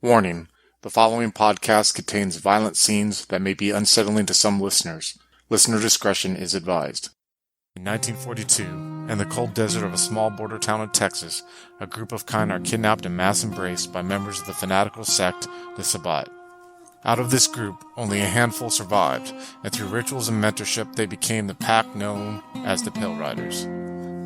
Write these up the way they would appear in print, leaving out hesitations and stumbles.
Warning: the following podcast contains violent scenes that may be unsettling to some listeners. Listener discretion is advised. In 1942, in the cold desert of a small border town in Texas, a group of Cainite are kidnapped and mass embraced by members of the fanatical sect, the Sabbat. Out of this group, only a handful survived, and through rituals and mentorship they became the pack known as the Pale Riders.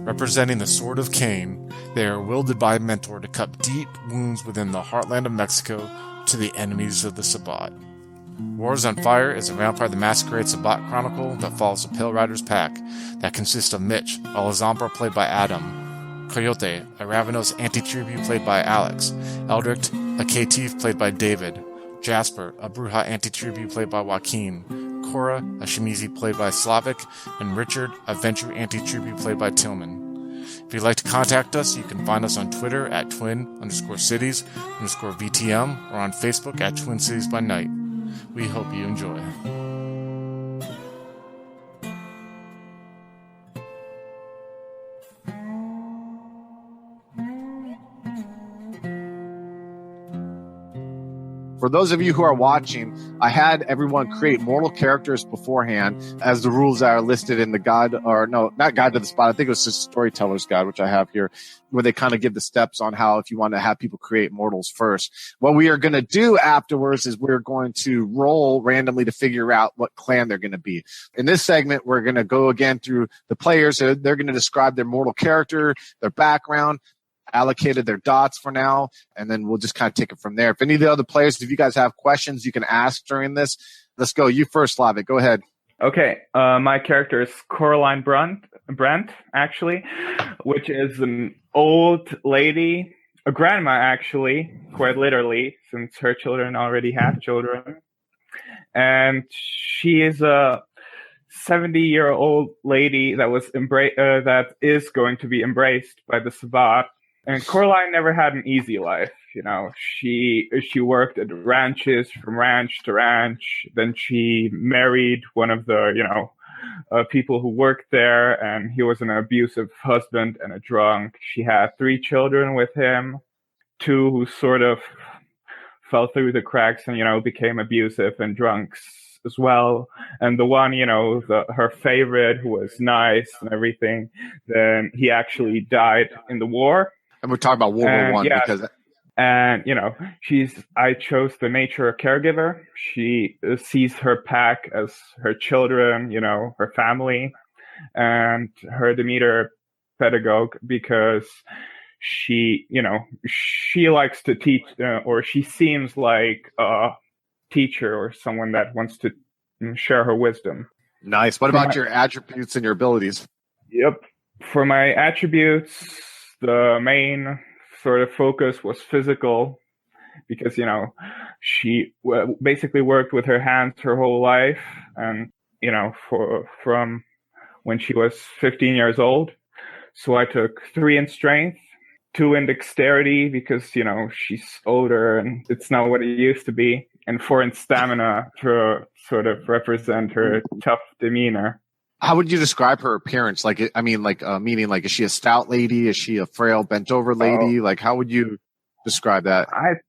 Representing the Sword of Cain, they are wielded by a mentor to cut deep wounds within the heartland of Mexico to the enemies of the Sabbat. Juarez on Fire is a Vampire the Masquerade Sabbat chronicle that follows the Pale Riders pack that consists of Mitch, a Lazombra played by Adam, Coyote, a Ravenous anti-tribute played by Alex, Eldrick, a Caitiff played by David, Jasper, a Bruja anti-tribute played by Joaquin, Cora, a Shimizi played by Slavic, and Richard, a Ventrue anti-tribute played by Tillman. If you'd like to contact us, you can find us on Twitter at twin_cities_VTM or on Facebook at Twin Cities by Night. We hope you enjoy. For those of you who are watching, I had everyone create mortal characters beforehand as the rules that are listed in the Guide to the Spot. I think it was just Storyteller's Guide, which I have here, where they kind of give the steps on how, if you want to have people create mortals first. What we are going to do afterwards is we're going to roll randomly to figure out what clan they're going to be. In this segment, we're going to go again through the players. They're going to describe their mortal character, their background, allocated their dots for now, and then we'll just kind of take it from there. If any of the other players, if you guys have questions, you can ask during this. Let's go. You first, Slavic. Go ahead. Okay. My character is Coraline Brent, actually, which is an old lady, a grandma, actually, quite literally, since her children already have children. And she is a 70-year-old lady that is going to be embraced by the Sabbat. And Coraline never had an easy life, you know. She worked at ranches from ranch to ranch. Then she married one of the, people who worked there, and he was an abusive husband and a drunk. She had 3 children with him, 2 who sort of fell through the cracks and, became abusive and drunks as well. And the one, her favorite, who was nice and everything, then he actually died in the war. And we're talking about World War One because. And, I chose the nature caregiver. She sees her pack as her children, her family, and her Demeter pedagogue because she likes to teach, or she seems like a teacher or someone that wants to share her wisdom. Nice. What about your attributes and your abilities? Yep. For my attributes, the main sort of focus was physical because, she basically worked with her hands her whole life. And, from when she was 15 years old. So I took 3 in strength, 2 in dexterity because, she's older and it's not what it used to be. And 4 in stamina to sort of represent her tough demeanor. How would you describe her appearance? Meaning, is she a stout lady? Is she a frail, bent over lady? How would you describe that? I'd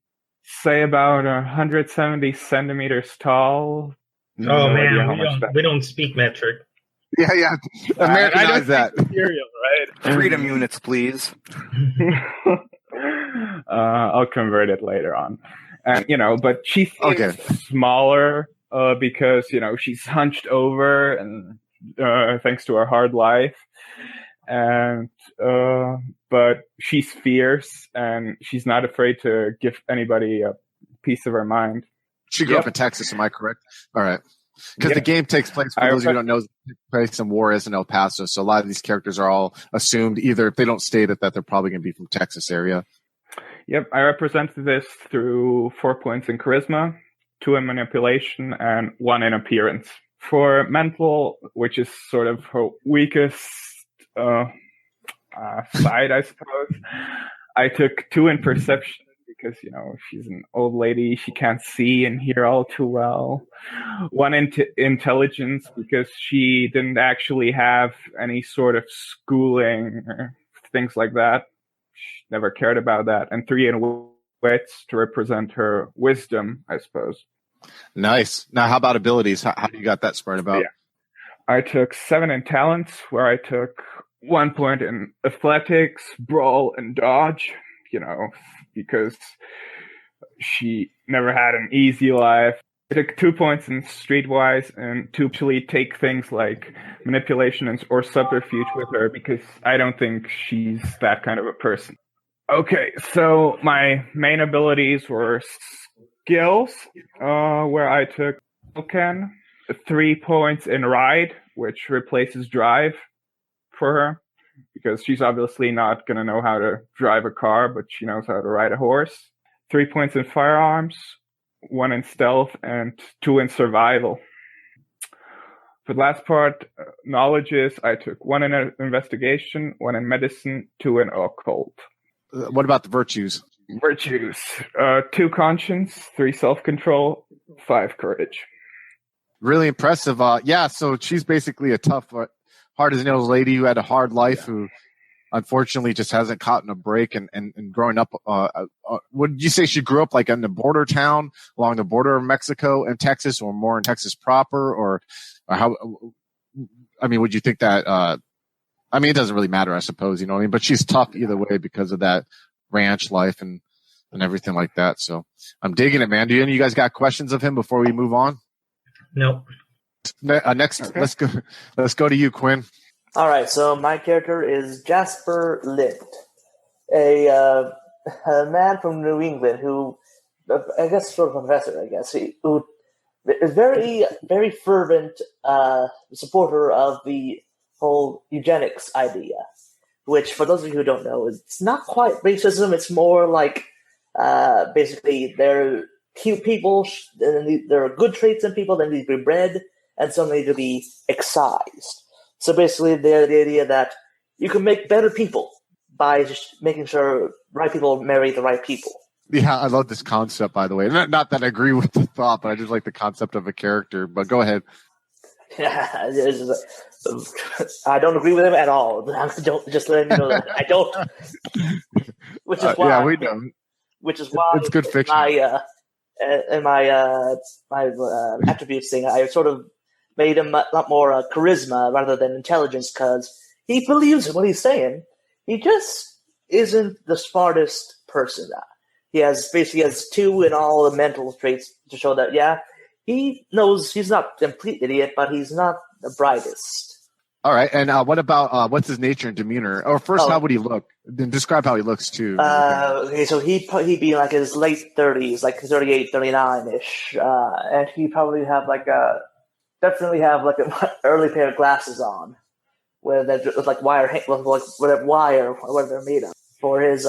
say about 170 centimeters tall. Oh man, we don't speak metric. Yeah. Americanize that. Material, right? Freedom units, please. I'll convert it later on. And, but she seems smaller because, she's hunched over and thanks to her hard life. And but she's fierce and she's not afraid to give anybody a piece of her mind. She grew up in Texas, am I correct? All right. Because the game takes place, for those of you who don't know, it takes place in Juarez and El Paso. So a lot of these characters are all assumed, either if they don't state it, that they're probably going to be from Texas area. Yep, I represented this through 4 points in charisma, 2 in manipulation, and 1 in appearance. For mental, which is sort of her weakest side, I suppose, I took 2 in perception because, she's an old lady. She can't see and hear all too well. 1 in intelligence because she didn't actually have any sort of schooling or things like that. She never cared about that. And 3 in wits to represent her wisdom, I suppose. Nice. Now, how about abilities? How do you got that spread about? Yeah. I took 7 in talents, where I took 1 point in athletics, brawl, and dodge, because she never had an easy life. I took 2 points in streetwise and to actually take things like manipulation or subterfuge with her, because I don't think she's that kind of a person. Okay, so my main abilities were skills, where I took token, 3 points in ride, which replaces drive for her, because she's obviously not going to know how to drive a car, but she knows how to ride a horse. 3 points in firearms, 1 in stealth, and 2 in survival. For the last part, knowledges, I took 1 in investigation, 1 in medicine, 2 in occult. What about the virtues? Virtues, 2 conscience, 3 self-control, 5 courage. Really impressive. Yeah, so she's basically a tough, hard-as-nails lady who had a hard life, who unfortunately just hasn't caught in a break. And growing up, would you say she grew up like in the border town along the border of Mexico and Texas, or more in Texas proper, or how? I mean, would you think that? It doesn't really matter, I suppose. You know what I mean? But she's tough either way because of that ranch life and everything like that. So I'm digging it, man. Do you guys got questions of him before we move on? Nope. Next, okay. Let's go to you, Quinn. All right, so my character is Jasper Lind, a man from New England who, I guess, sort of a professor, who is very, very fervent supporter of the whole eugenics idea, which, for those of you who don't know, it's not quite racism. It's more like basically they're cute people, and there are good traits in people that need to be bred, and some need to be excised. So basically, they're the idea that you can make better people by just making sure right people marry the right people. Yeah, I love this concept, by the way. Not that I agree with the thought, but I just like the concept of a character. But go ahead. Yeah, I don't agree with him at all. Just letting you know that I don't. Which is why. Yeah, we know. Which is why it's good fiction. My attributes thing, I sort of made him a lot more charisma rather than intelligence, because he believes in what he's saying. He just isn't the smartest person. He has 2 in all the mental traits to show that, he knows he's not a complete idiot, but he's not the brightest. All right, and what about what's his nature and demeanor? Or first, how would he look? Then describe how he looks, too. Okay, so he'd be like his late 30s, like 38, 39-ish, and he'd probably have definitely have like an early pair of glasses on, where they're with like wire, wire, whatever they're made of, for his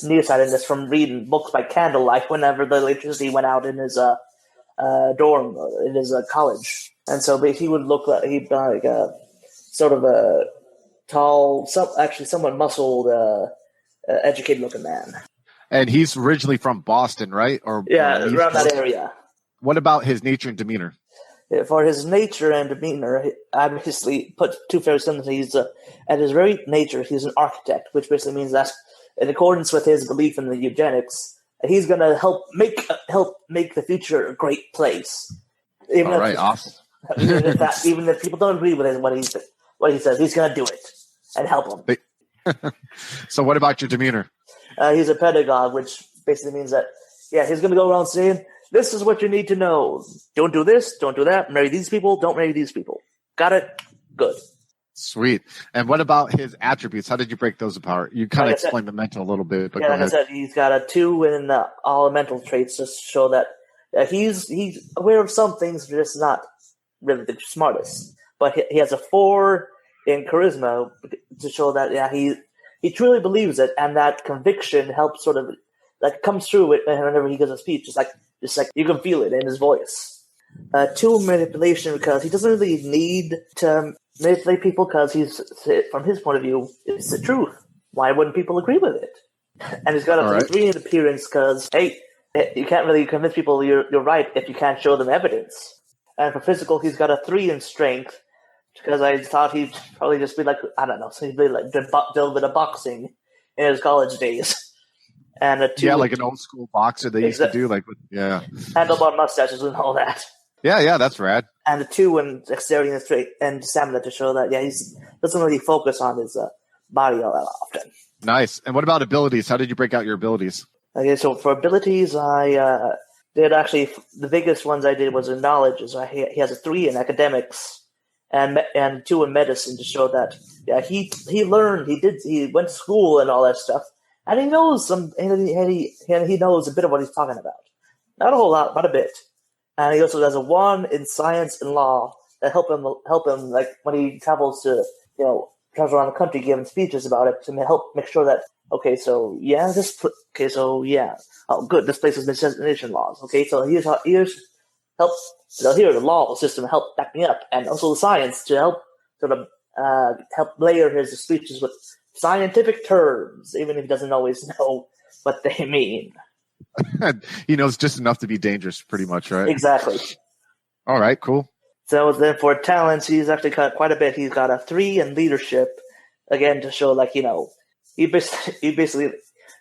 nearsightedness from reading books by candlelight whenever the electricity went out in his dorm, in his college. And so he would look like he'd be like sort of a tall, somewhat muscled, educated-looking man. And he's originally from Boston, right? Or around that area. What about his nature and demeanor? For his nature and demeanor, I basically put 2 very similar. He's at his very nature, he's an architect, which basically means that, in accordance with his belief in the eugenics, he's going to help make the future a great place. Awesome. Even if people don't agree with him, what he says, he's going to do it and help them. So, what about your demeanor? He's a pedagogue, which basically means that he's going to go around saying, "This is what you need to know. Don't do this. Don't do that. Marry these people. Don't marry these people. Got it? Good." Sweet. And what about his attributes? How did you break those apart? You kind of explained the mental a little bit, but go ahead. I said, he's got a 2 in all mental traits to show that he's aware of some things, but just not really the smartest. But he has a 4 in charisma to show that he truly believes it, and that conviction helps sort of comes through it whenever he gives a speech. Just like you can feel it in his voice. 2 manipulation, because he doesn't really need to manipulate people, because from his point of view, it's the truth. Why wouldn't people agree with it? And he's got a 3 in appearance, because you can't really convince people you're right if you can't show them evidence. And for physical, he's got a 3 in strength, because I thought he'd probably just be so he'd be like did a bit of boxing in his college days. and a 2 Yeah, like an old school boxer they used to do, like handlebar mustaches and all that. Yeah, that's rad. And the 2 in dexterity and stamina to show that he doesn't really focus on his body all that often. Nice. And what about abilities? How did you break out your abilities? Okay, so for abilities, I did actually the biggest ones I did was in knowledge. So he has a 3 in academics and 2 in medicine to show that he learned, he went to school and all that stuff, and he knows he knows a bit of what he's talking about. Not a whole lot, but a bit. And he also has a 1 in science and law that help him like when he travels around the country giving speeches about it to help make sure that oh good, this place has destination laws. Okay, so here's help. So here the law system help back me up, and also the science to help sort of help layer his speeches with scientific terms, even if he doesn't always know what they mean. He knows just enough to be dangerous, pretty much, right? Exactly. All right, cool. So then for talents, he's actually got quite a bit. He's got a 3 in leadership, again to show he basically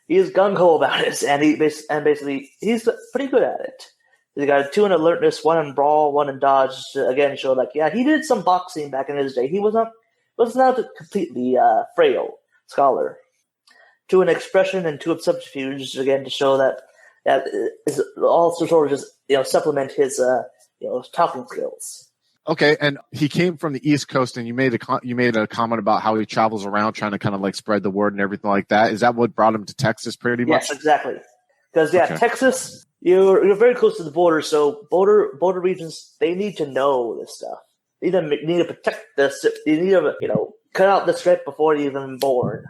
he's gung ho about it, and basically he's pretty good at it. He's got a 2 in alertness, 1 in brawl, 1 in dodge. To, again, show he did some boxing back in his day. He was not a completely frail scholar. 2 in expression and 2 in subterfuge, again to show that is also sort of just supplement his talking skills. Okay, and he came from the East Coast, and you made a comment about how he travels around trying to kind of like spread the word and everything like that. Is that what brought him to Texas, pretty much? Yes, exactly. Because Texas, you're very close to the border, so border regions, they need to know this stuff. They need to protect this. You need to cut out the strip before you're even born.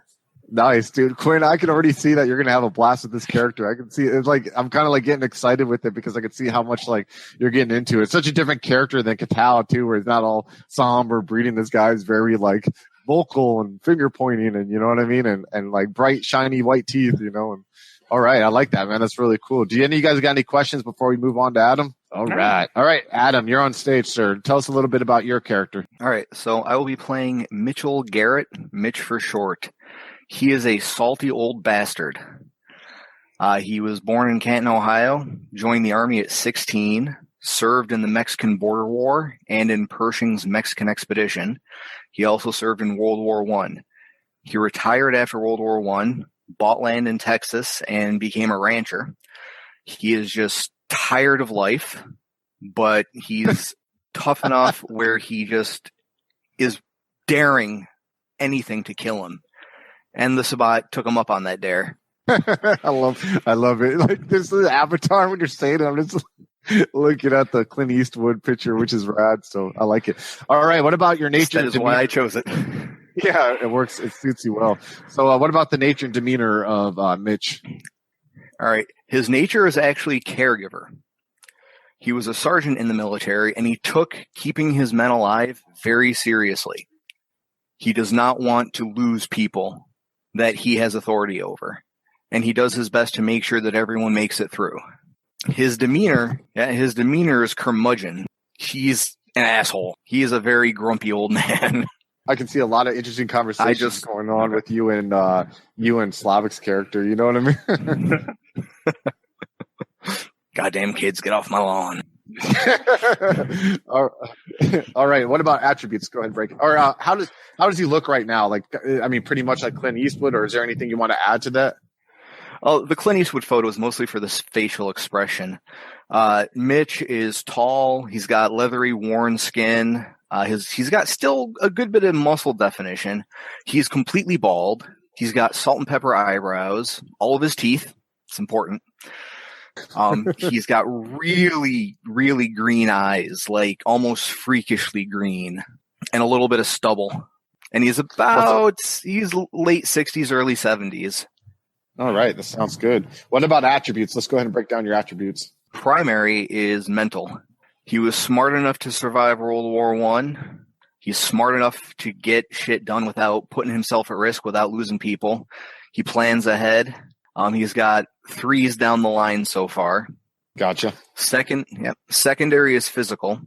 Nice, dude. Quinn, I can already see that you're going to have a blast with this character. I can see it's like I'm kind of like getting excited with it because I can see how much like you're getting into it. It's such a different character than Katao too, where he's not all somber breeding. This guy's very like vocal and finger pointing, and you know what I mean, and like bright shiny white teeth, And all right, I like that, man. That's really cool. Do any of you guys got any questions before we move on to Adam? All right, Adam, you're on stage, sir. Tell us a little bit about your character. All right, so I will be playing Mitchell Garrett, Mitch for short. He is a salty old bastard. He was born in Canton, Ohio, joined the Army at 16, served in the Mexican Border War and in Pershing's Mexican Expedition. He also served in World War I. He retired after World War I, bought land in Texas, and became a rancher. He is just tired of life, but he's tough enough where he just is daring anything to kill him. And the Sabbat took him up on that dare. I love it. Like this is Avatar when you're saying it. I'm just looking at the Clint Eastwood picture, which is rad. So I like it. All right. What about your nature? That is why I chose it. Yeah, it works. It suits you well. So what about the nature and demeanor of Mitch? All right. His nature is actually caregiver. He was a sergeant in the military, and he took keeping his men alive very seriously. He does not want to lose people that he has authority over, and he does his best to make sure that everyone makes it through. His demeanor is curmudgeon. He's an asshole. He is a very grumpy old man. I can see a lot of interesting conversations going on with you and Slavic's character. You know what I mean? Goddamn kids, get off my lawn. All right. What about attributes? Go ahead and break it. Or how does he look right now? Like, I mean, pretty much like Clint Eastwood, or is there anything you want to add to that? Oh, the Clint Eastwood photo is mostly for this facial expression. Mitch is tall. He's got leathery, worn skin. He's got still a good bit of muscle definition. He's completely bald. He's got salt and pepper eyebrows. All of his teeth. It's important. He's got really, really green eyes, like almost freakishly green, and a little bit of stubble. And he's late 60s, early 70s. All right, that sounds good. What about attributes? Let's go ahead and break down your attributes. Primary is mental. He was smart enough to survive World War I. He's smart enough to get shit done without putting himself at risk, without losing people. He plans ahead. He's got 3s down the line so far. Gotcha. Secondary is physical.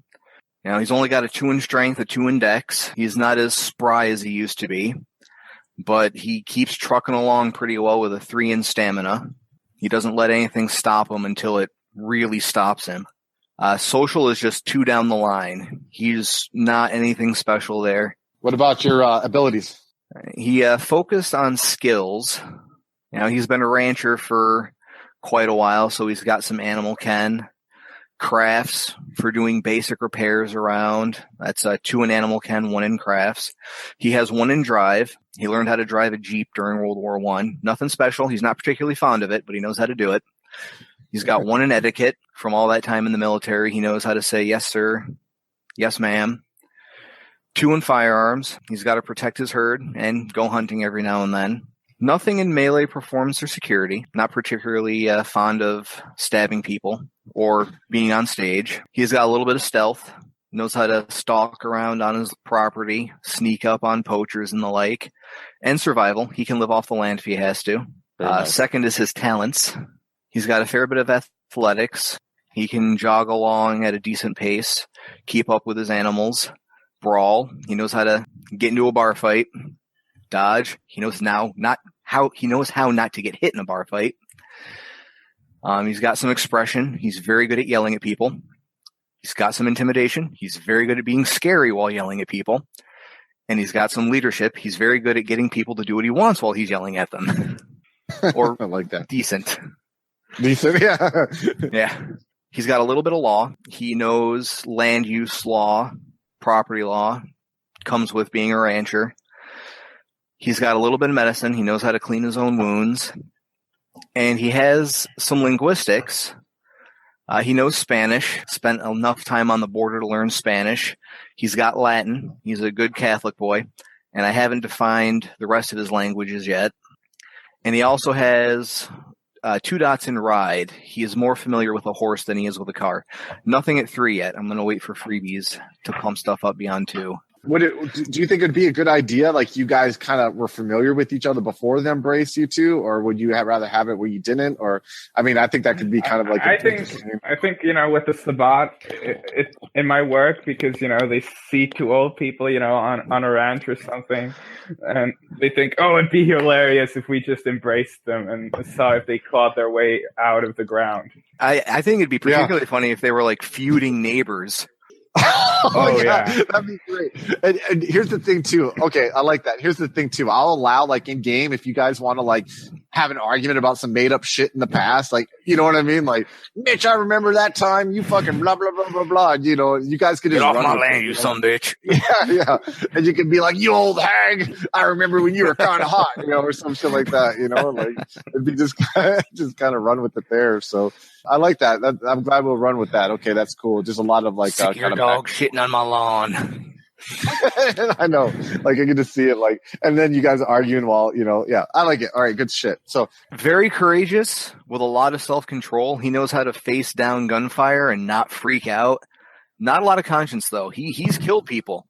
Now, he's only got a 2 in strength, a 2 in dex. He's not as spry as he used to be, but he keeps trucking along pretty well with a 3 in stamina. He doesn't let anything stop him until it really stops him. Social is just 2 down the line. He's not anything special there. What about your abilities? He focused on skills. He's been a rancher for quite a while, so he's got some animal ken. Crafts for doing basic repairs around. That's 2 in animal ken, 1 in crafts. He has 1 in drive. He learned how to drive a Jeep during World War I. Nothing special. He's not particularly fond of it, but he knows how to do it. He's got 1 in etiquette from all that time in the military. He knows how to say yes, sir, yes, ma'am. 2 in firearms. He's got to protect his herd and go hunting every now and then. Nothing in melee performance or security. Not particularly fond of stabbing people or being on stage. He's got a little bit of stealth. Knows how to stalk around on his property, sneak up on poachers and the like. And survival. He can live off the land if he has to. Nice. Second is his talents. He's got a fair bit of athletics. He can jog along at a decent pace, keep up with his animals, brawl. He knows how to get into a bar fight. Dodge. He knows how not to get hit in a bar fight. He's got some expression. He's very good at yelling at people. He's got some intimidation. He's very good at being scary while yelling at people. And he's got some leadership. He's very good at getting people to do what he wants while he's yelling at them. Or I like that. Decent. Decent, yeah. Yeah. He's got a little bit of law. He knows land use law, property law. Comes with being a rancher. He's got a little bit of medicine. He knows how to clean his own wounds. And he has some linguistics. He knows Spanish. Spent enough time on the border to learn Spanish. He's got Latin. He's a good Catholic boy. And I haven't defined the rest of his languages yet. And he also has 2 dots in ride. He is more familiar with a horse than he is with a car. Nothing at 3 yet. I'm going to wait for freebies to pump stuff up beyond 2. Do you think it'd be a good idea, like you guys kind of were familiar with each other before the embrace, you two, or would you rather have it where you didn't? Or, I mean, I think that could be kind of like. I think with the Sabbat, it might work because they see 2 old people on a ranch or something, and they think, oh, it'd be hilarious if we just embraced them and saw if they clawed their way out of the ground. I think it'd be particularly funny if they were like feuding neighbors. Oh yeah, that'd be great. And here's the thing too. Okay, I like that. Here's the thing too. I'll allow, like, in game, if you guys want to like have an argument about some made up shit in the past, like, you know what I mean? Like, Mitch, I remember that time you fucking blah blah blah blah blah. You guys could just get off run my land, you son bitch. Yeah. And you could be like, you old hag, I remember when you were kind of hot, or some shit like that. Like it'd be just kind of run with it there. So I like that. I'm glad we'll run with that. Okay, that's cool. Just a lot of like sick your dog shitting on my lawn. I know, like I get to see it, like, and then you guys arguing while yeah, I like it. All right, good shit. So very courageous with a lot of self-control. He knows how to face down gunfire and not freak out. Not a lot of conscience though. He's killed people,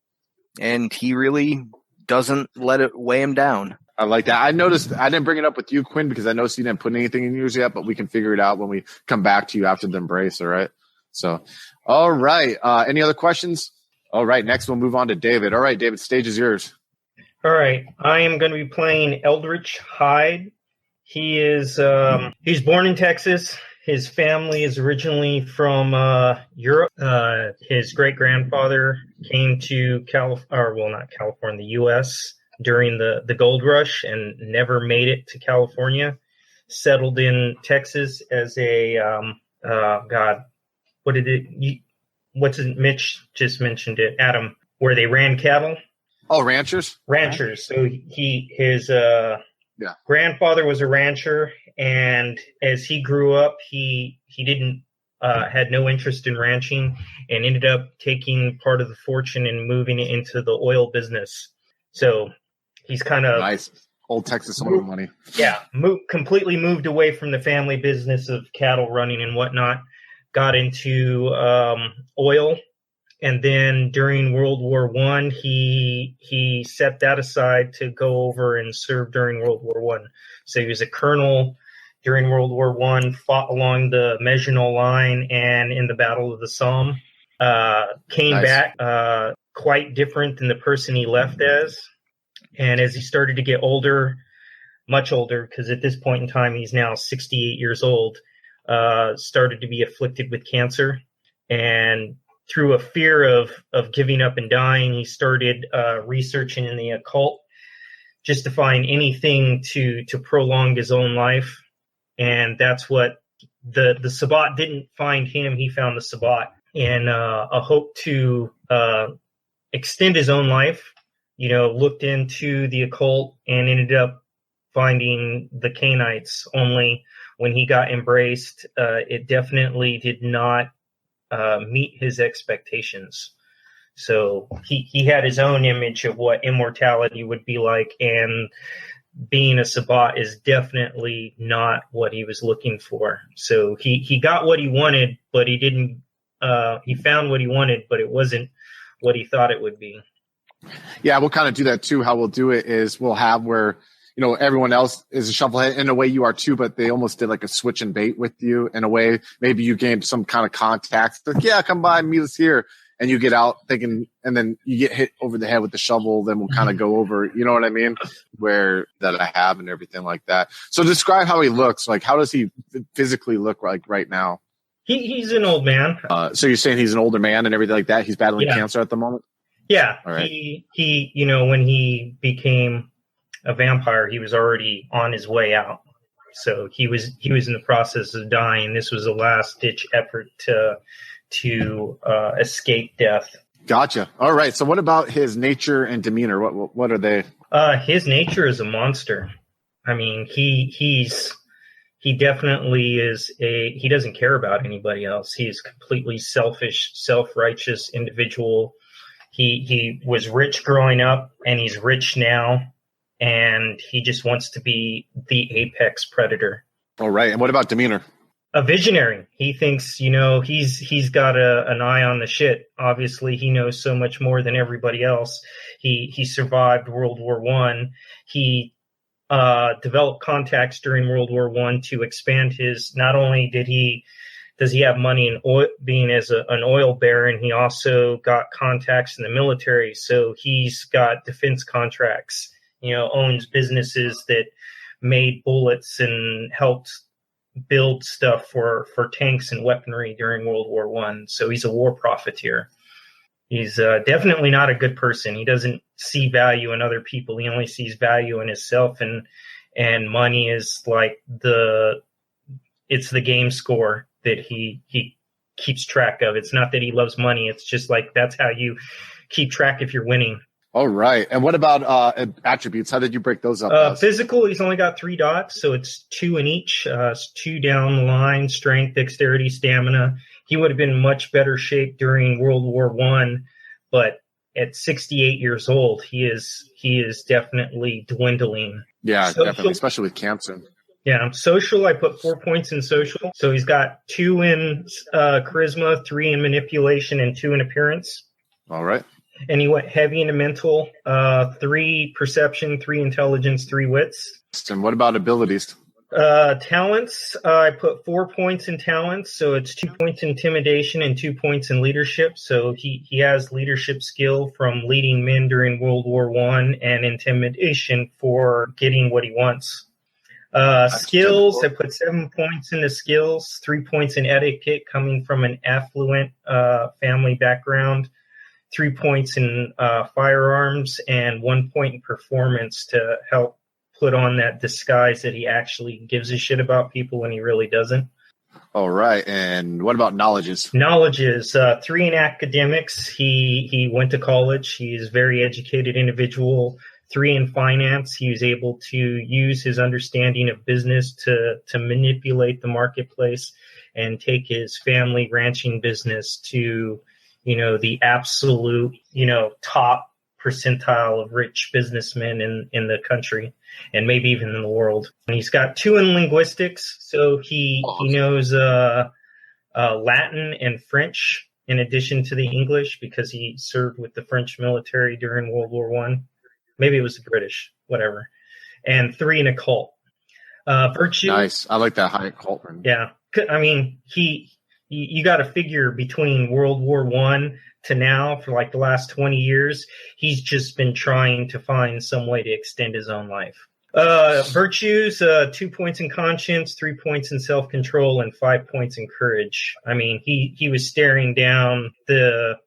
and he really doesn't let it weigh him down. I like that. I noticed I didn't bring it up with you, Quinn, because I noticed you didn't put anything in yours yet, but we can figure it out when we come back to you after the embrace. All right. So, all right. Any other questions? All right. Next, we'll move on to David. All right, David, stage is yours. All right. I am going to be playing Eldritch Hyde. He is he's born in Texas. His family is originally from Europe. His great-grandfather came to the U.S. during the gold rush and never made it to California. Settled in Texas as a Mitch just mentioned it, Adam, where they ran cattle. Oh, ranchers. So his grandfather was a rancher, and as he grew up, he didn't had no interest in ranching and ended up taking part of the fortune and moving it into the oil business. So he's kind of nice. Old Texas oil money. Yeah, completely moved away from the family business of cattle running and whatnot. Got into oil, and then during World War I, he set that aside to go over and serve during World War I. So he was a colonel during World War I, fought along the Maginot Line and in the Battle of the Somme. Came back quite different than the person he left as. And as he started to get older, much older, because at this point in time he's now 68 years old, started to be afflicted with cancer. And through a fear of giving up and dying, he started researching in the occult just to find anything to prolong his own life. And that's what the Sabbat didn't find him. He found the Sabbat. And a hope to extend his own life, looked into the occult and ended up finding the Cainites. Only when he got embraced, it definitely did not meet his expectations. So he had his own image of what immortality would be like, and being a Sabbat is definitely not what he was looking for. So he got what he wanted, but he didn't. He found what he wanted, but it wasn't what he thought it would be. Yeah, we'll kind of do that too. How we'll do it is we'll have where, everyone else is a shufflehead. In a way you are too, but they almost did like a switch and bait with you. In a way, maybe you gained some kind of contact. Like, yeah, come by, meet us here. And you get out thinking, and then you get hit over the head with the shovel. Then we'll kind of go over, you know what I mean? Where that I have and everything like that. So describe how he looks. Like, how does he physically look like right now? He's an old man. So you're saying he's an older man and everything like that? He's battling cancer at the moment? Yeah. All right. He when he became a vampire, he was already on his way out. So he was in the process of dying. This was a last ditch effort to escape death. Gotcha. All right. So what about his nature and demeanor? What are they? His nature is a monster. I mean, he definitely is he doesn't care about anybody else. He is completely selfish, self-righteous individual. He was rich growing up and he's rich now, and he just wants to be the apex predator. All right. And what about demeanor? A visionary. He thinks, he's got an eye on the shit. Obviously, he knows so much more than everybody else. He survived World War I. He developed contacts during World War I to expand his. Not only does he have money in oil, being as an oil baron, he also got contacts in the military. So he's got defense contracts. Owns businesses that made bullets and helped build stuff for tanks and weaponry during World War I. So he's a war profiteer. He's definitely not a good person. He doesn't see value in other people. He only sees value in himself, and money is like it's the game score that he keeps track of. It's not that he loves money. It's just like that's how you keep track if you're winning. All right. And what about attributes? How did you break those up? Physical, he's only got 3 dots, so it's 2 in each. 2 down the line: strength, dexterity, stamina. He would have been in much better shape during World War I, but at 68 years old, he is definitely dwindling. Yeah, definitely, especially with cancer. Yeah, social, I put 4 points in social. So he's got 2 in charisma, 3 in manipulation, and 2 in appearance. All right. And he went heavy into mental, 3 perception, 3 intelligence, 3 wits. And what about abilities? Talents, I put 4 points in talents. So it's 2 points in intimidation and 2 points in leadership. So he has leadership skill from leading men during World War I, and intimidation for getting what he wants. Skills, I put 7 points into skills, 3 points in etiquette, coming from an affluent family background, 3 points in firearms, and 1 point in performance to help put on that disguise that he actually gives a shit about people when he really doesn't. All right. And what about knowledges? Knowledges, 3 in academics. He went to college. He's a very educated individual. 3 in finance. He was able to use his understanding of business to manipulate the marketplace and take his family ranching business to, the absolute, top percentile of rich businessmen in the country, and maybe even in the world. And he's got 2 in linguistics, so he knows Latin and French in addition to the English, because he served with the French military during World War I. Maybe it was the British, whatever. And 3 in occult. Virtue. Nice. I like that high occult. Yeah. I mean, you got to figure between World War I to now, for like the last 20 years, he's just been trying to find some way to extend his own life. Virtues, 2 points in conscience, 3 points in self-control, and 5 points in courage. I mean, he was staring down the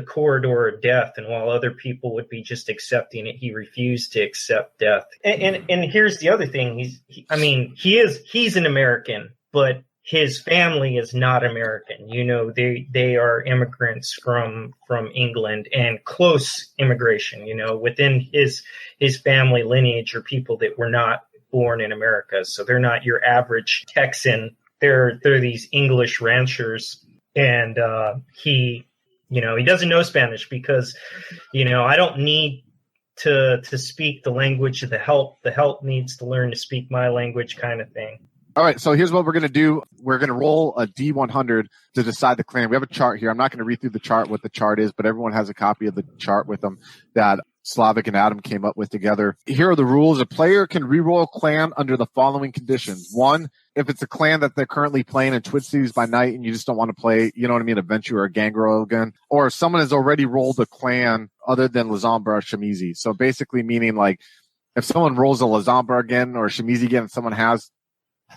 corridor of death, and while other people would be just accepting it, he refused to accept death. And here's the other thing: he's an American, but his family is not American. You know, they are immigrants from England, and close immigration. You know, within his family lineage are people that were not born in America, so they're not your average Texan. They're these English ranchers, and he doesn't know Spanish because, I don't need to speak the language of the help. The help needs to learn to speak my language, kind of thing. All right, so here's what we're going to do. We're going to roll a D100 to decide the clan. We have a chart here. I'm not going to read through the chart, what the chart is, but everyone has a copy of the chart with them that Slavic and Adam came up with together. Here are the rules. A player can reroll a clan under the following conditions. 1, if it's a clan that they're currently playing in Twin Cities by night and you just don't want to play, Adventure or Gangrel again, or if someone has already rolled a clan other than Lazambra or Shamizi. So basically meaning like if someone rolls a Lazambra again or Shamizi again, someone has,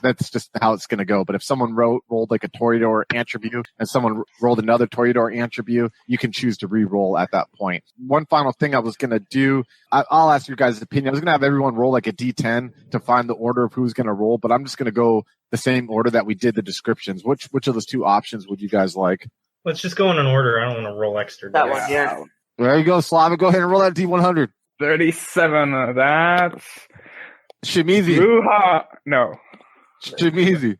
that's just how it's going to go. But if someone rolled like a Toreador attribute and someone rolled another Toreador attribute, you can choose to re-roll at that point. One final thing I was going to do, I'll ask your guys' opinion. I was going to have everyone roll like a D10 to find the order of who's going to roll, but I'm just going to go the same order that we did the descriptions. Which of those two options would you guys like? Let's just go in an order. I don't want to roll extra. That one, yeah. There you go, Slavic. Go ahead and roll that D100. 37. That's Shamizi. Bruja. No. Shamizi.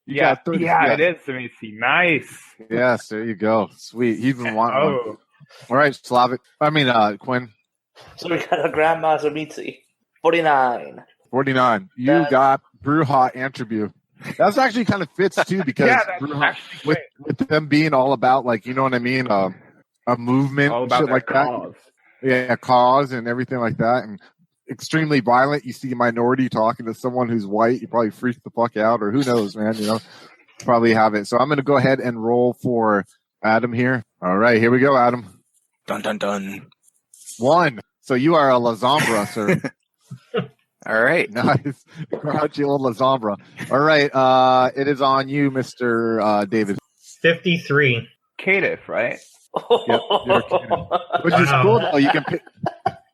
Yeah, it is Shamizi. Nice. Yes, there you go. Sweet. He's been wanting one. All right, Slavic. Quinn. So we got a Grandmaster Mitzi. 49. 49. You got Bruja attribute. That's actually kind of fits too because Bruja, with them being all about like, you know what I mean? A movement, all about shit like cause. That. Yeah, cause and everything like that. And extremely violent. You see a minority talking to someone who's white, you probably freak the fuck out, or who knows, man, probably have it. So I'm going to go ahead and roll for Adam here. All right, here we go, Adam. Dun, dun, dun. 1. So you are a Lazambra, sir. All right. Nice. Crouchy old Lazambra. All right, it is on you, Mr. David. 53. Caitiff, right? Yep, you're a Caitiff. Which is cool, though. You can pick...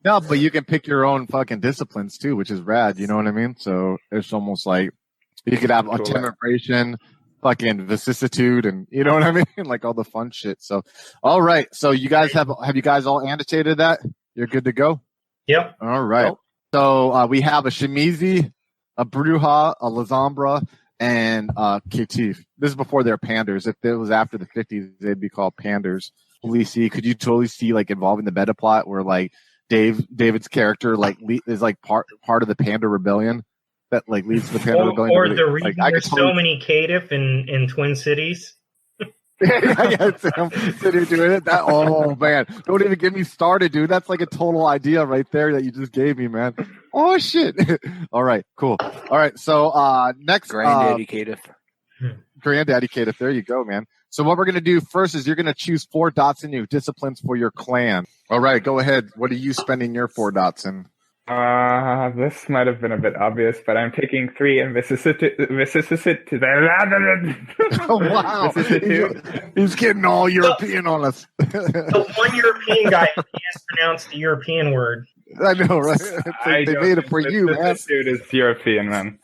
No, but you can pick your own fucking disciplines too, which is rad. You know what I mean? So it's almost like you could have a temperation, fucking vicissitude, and you know what I mean? Like all the fun shit. So, all right. So you guys have you guys all annotated that? You're good to go? Yep. All right. Yep. So we have a Shamizi, a Bruja, a Lazambra, and Caitiff. This is before they're panders. If it was after the 50s, they'd be called panders. Could you totally see like involving the meta plot where like David's character like is like part of the Panda Rebellion that like leads to the Panda Rebellion. Or the reason there's so many Caitiff in Twin Cities. Yeah, Sam sitting doing it. Oh man, don't even get me started, dude. That's like a total idea right there that you just gave me, man. Oh shit. All right, cool. All right, so next, Granddaddy Caitiff. Granddaddy Caitiff. There you go, man. So what we're going to do first is you're going to choose 4 dots in your disciplines for your clan. All right, go ahead. What are you spending your 4 dots in? This might have been a bit obvious, but I'm taking 3 in vicissitude. Oh, wow. He's getting all European on us. The one European guy can't pronounce the European word. I know, right? Like they made it for you, man. Vicissitude is European, man.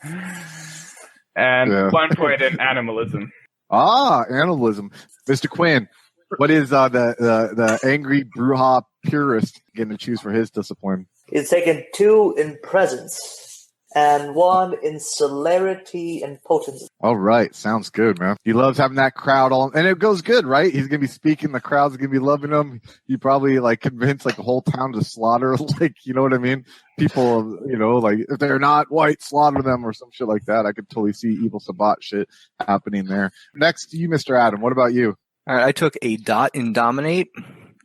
And 1 point in animalism. Animalism. Mr. Quinn, what is the angry Bruja purist getting to choose for his discipline? He's taken 2 in presence and 1 in celerity and potency. All right. Sounds good, man. He loves having that crowd and it goes good, right? He's going to be speaking. The crowd's going to be loving him. You probably like convince like a whole town to slaughter, like, you know what I mean? People, like if they're not white, slaughter them or some shit like that. I could totally see evil Sabbat shit happening there. Next to you, Mr. Adam. What about you? All right. I took a dot in dominate.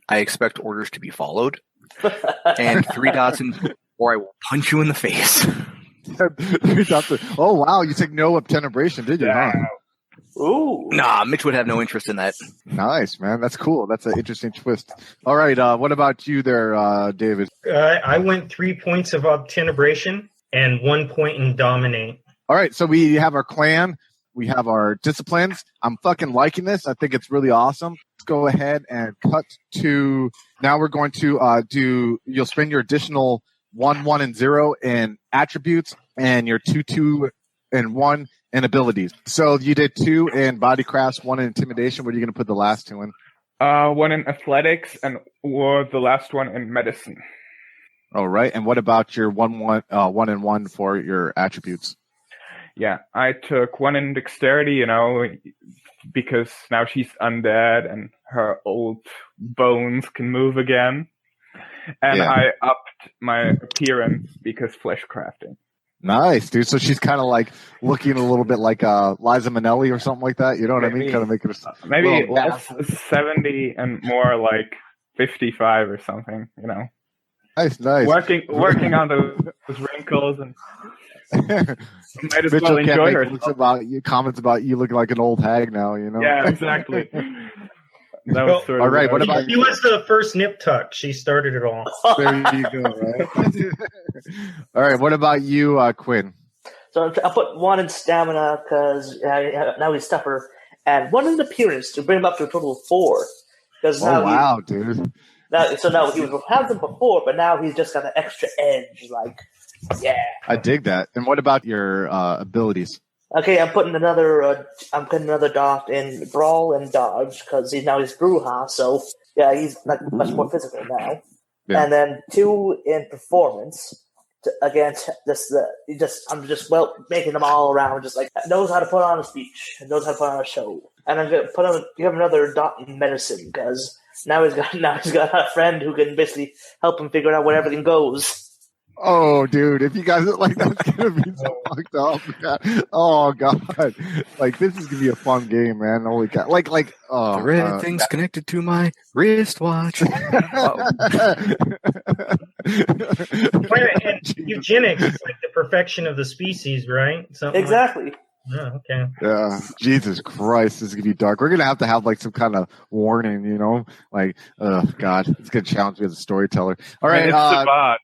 I expect orders to be followed. And 3 dots in, or I will punch you in the face. 3 dots. Oh wow, you took no obtenebration, did you? Yeah. Huh? Ooh. Nah, Mitch would have no interest in that. Nice, man. That's cool. That's an interesting twist. All right, what about you there, David? I went 3 points of obtenebration. and 1 point in dominate. All right, so we have our clan. We have our disciplines. I'm fucking liking this. I think it's really awesome. Let's go ahead and cut to now. We're going to you'll spend your additional 1, 1, and 0 in attributes and your 2, 2, and 1 in abilities. So you did 2 in body crafts, 1 in intimidation. What are you going to put the last 2 in? 1 in athletics and the last one in medicine. All right. And what about your 1 and 1 for your attributes? Yeah, I took 1 in dexterity, because now she's undead and her old bones can move again. And I upped my appearance because flesh crafting. Nice, dude. So she's kind of like looking a little bit like Liza Minnelli or something like that. You know what I mean? Kind of making it maybe less 70 and more like 55 or something. Nice. Working on those wrinkles and might as well enjoy herself. Comments about you looking like an old hag now. Yeah, exactly. That was all right. What about you? Was the first nip tuck. She started it all. There you go. Right. All right. What about you, Quinn? So I put 1 in stamina because now he's tougher, and 1 in appearance to bring him up to a total of 4. Because now dude. Now he was have them before, but now he's just got an extra edge. Like, yeah. I dig that. And what about your abilities? Okay, I'm putting another dot in brawl and dodge because he's Bruja, so yeah, he's much more physical now. Yeah. And then 2 in performance. I'm just making them all around, just like knows how to put on a speech, knows how to put on a show. And I'm gonna give him another dot in medicine because now he's got a friend who can basically help him figure out where everything goes. Oh, dude! If you guys like, that's gonna be so fucked up. Oh God! Like this is gonna be a fun game, man. Holy cow! The red thing's connected to my wristwatch. And eugenics is like the perfection of the species, right? Something exactly. Oh, okay. Yeah. Jesus Christ, this is gonna be dark. We're gonna have to have like some kind of warning, Like, oh God, it's gonna challenge me as a storyteller. All right. It's a bot.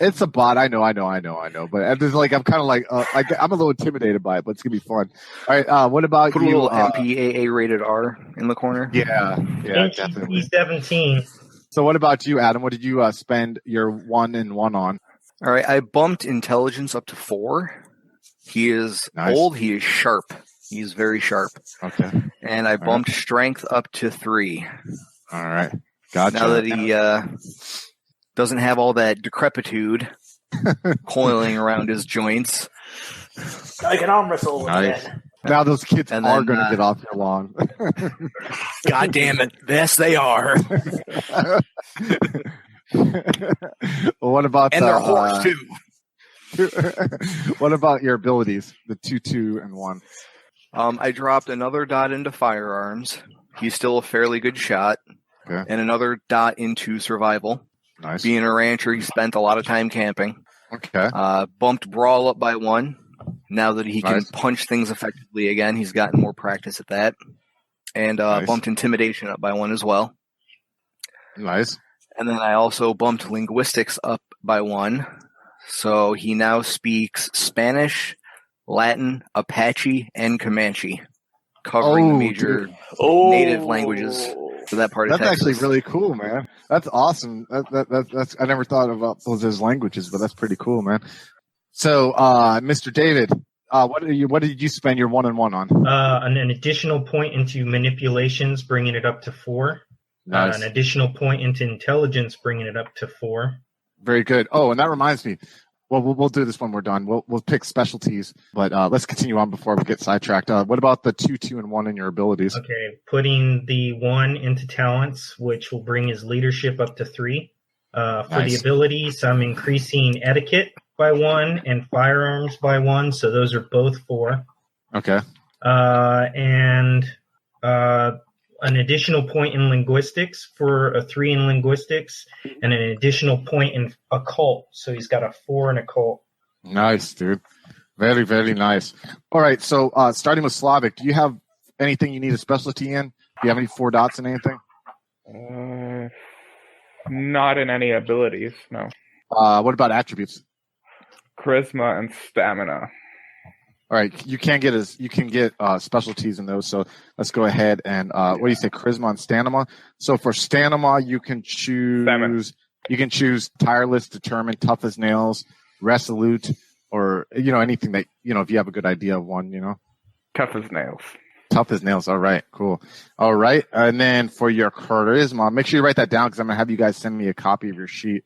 It's a bot. I know. But I'm kind of like I'm a little intimidated by it, but it's gonna be fun. All right. What about Put you? A little MPAA rated R in the corner. Yeah, definitely. 17. So what about you, Adam? What did you spend your 1 and 1 on? All right. I bumped intelligence up to 4. He is old. He is sharp. He's very sharp. Okay. And I bumped strength up to 3. All right. Gotcha. Now that he doesn't have all that decrepitude coiling around his joints. I can arm wrestle again. Now those kids are going to get off your lawn. God damn it. Yes, they are. Well, what about their horse, too. What about your abilities? The 2, 2, and 1. I dropped another dot into firearms. He's still a fairly good shot. Okay. And another dot into survival. Nice. Being a rancher, he spent a lot of time camping. Okay. Bumped brawl up by 1. Now that he can punch things effectively again, he's gotten more practice at that. And bumped intimidation up by 1 as well. Nice. And then I also bumped linguistics up by 1. So he now speaks Spanish, Latin, Apache, and Comanche, covering the major native languages for that part of Texas. That's actually really cool, man. That's awesome. That's I never thought about those languages, but that's pretty cool, man. So, Mr. David, what did you spend your 1 and 1 on? An additional point into manipulations, bringing it up to 4. Nice. An additional point into intelligence, bringing it up to 4. Very good. Oh, and that reminds me. Well, we'll do this when we're done. We'll pick specialties, but let's continue on before we get sidetracked. What about the 2, 2, and 1 in your abilities? Okay, putting the 1 into talents, which will bring his leadership up to 3. For the abilities, I'm increasing etiquette by 1 and firearms by 1, so those are both 4. Okay. And an additional point in linguistics for a 3 in linguistics, and an additional point in occult. So he's got a 4 in occult. Nice, dude. Very, very nice. All right, so starting with Slavic, do you have anything you need a specialty in? Do you have any 4 dots in anything? Not in any abilities, no. What about attributes? charisma and stamina. All right, you can get specialties in those. So let's go ahead and what do you say, charisma and stamina? So for stamina, you can choose tireless, determined, tough as nails, resolute, or anything that if you have a good idea of one. Tough as nails. Tough as nails. All right, cool. All right, and then for your charisma, make sure you write that down because I'm gonna have you guys send me a copy of your sheet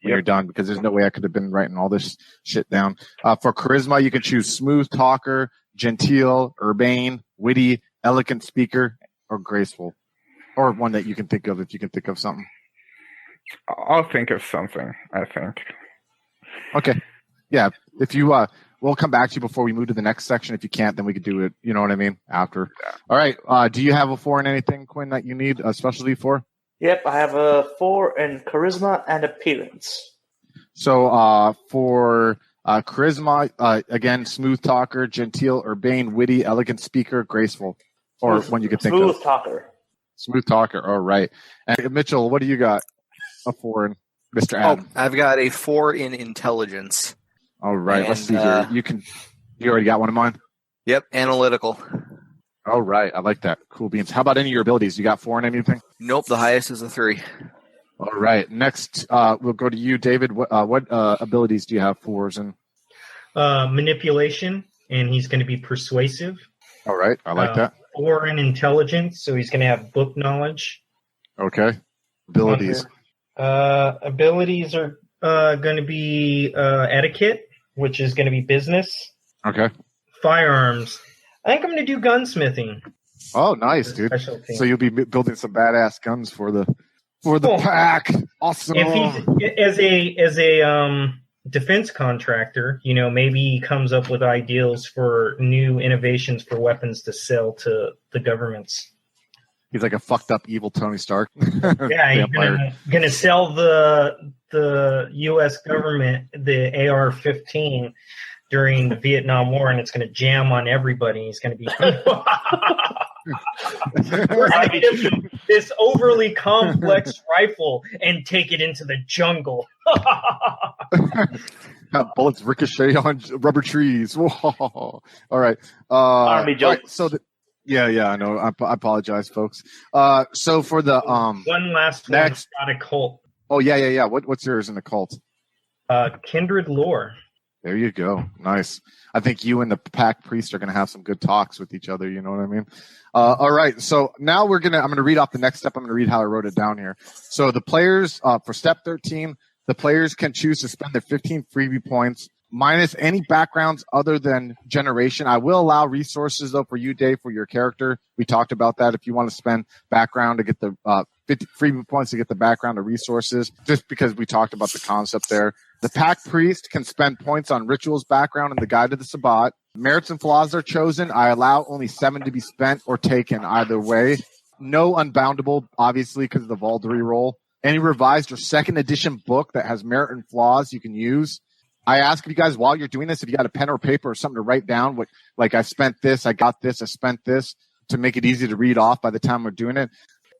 when you're done, because there's no way I could have been writing all this shit down. For charisma, you can choose smooth talker, genteel, urbane, witty, elegant speaker, or graceful, or one that you can think of if you can think of something. I'll think of something, I think. Okay. Yeah. If you, we'll come back to you before we move to the next section. If you can't, then we could do it, you know what I mean, after. Yeah. All right. Do you have a 4 in anything, Quinn, that you need a specialty for? Yep, I have a 4 in charisma and appearance. So for charisma, again, smooth talker, genteel, urbane, witty, elegant speaker, graceful, or one you could think of. Smooth talker. Smooth talker. All right. And Mitchell, what do you got? A 4 in Mr. Adam. Oh, I've got a 4 in intelligence. All right. Let's see here. You already got one of mine? Yep, analytical. All right. I like that. Cool beans. How about any of your abilities? You got 4 in anything? Nope, the highest is a 3. All right. Next, we'll go to you, David. What abilities do you have 4s in? Manipulation, and he's going to be persuasive. All right. I like that. 4 in intelligence, so he's going to have book knowledge. Okay. Abilities. Abilities are going to be etiquette, which is going to be business. Okay. Firearms. I think I'm going to do gunsmithing. Oh, nice, dude. So you'll be building some badass guns for the pack. Awesome. If he's as a defense contractor, maybe he comes up with ideals for new innovations for weapons to sell to the governments. He's like a fucked up evil Tony Stark. Yeah, he's gonna sell the U.S. government the AR-15 during the Vietnam War, and it's going to jam on everybody. He's going to be we're going to give him this overly complex rifle and take it into the jungle. Bullets ricochet on rubber trees. Whoa. All right. Army joke. Right, so yeah, I know. I apologize, folks. So for the one last next one, got a cult. Oh yeah. What's yours in the cult? Kindred Lore. There you go. Nice. I think you and the pack priest are going to have some good talks with each other. You know what I mean? All right. So now I'm going to read off the next step. I'm going to read how I wrote it down here. So the players, for step 13, the players can choose to spend their 15 freebie points minus any backgrounds other than generation. I will allow resources though for you, Dave, for your character. We talked about that. If you want to spend background to get the 50 freebie points to get the background or resources, just because we talked about the concept there. The pack priest can spend points on rituals background and the guide to the Sabbat. Merits and flaws are chosen. I allow only 7 to be spent or taken either way. No unboundable, obviously, because of the Valdery roll. Any revised or second edition book that has merit and flaws you can use. I ask if you guys, while you're doing this, if you got a pen or paper or something to write down, what, like I spent this, I got this, I spent this, to make it easy to read off by the time we're doing it.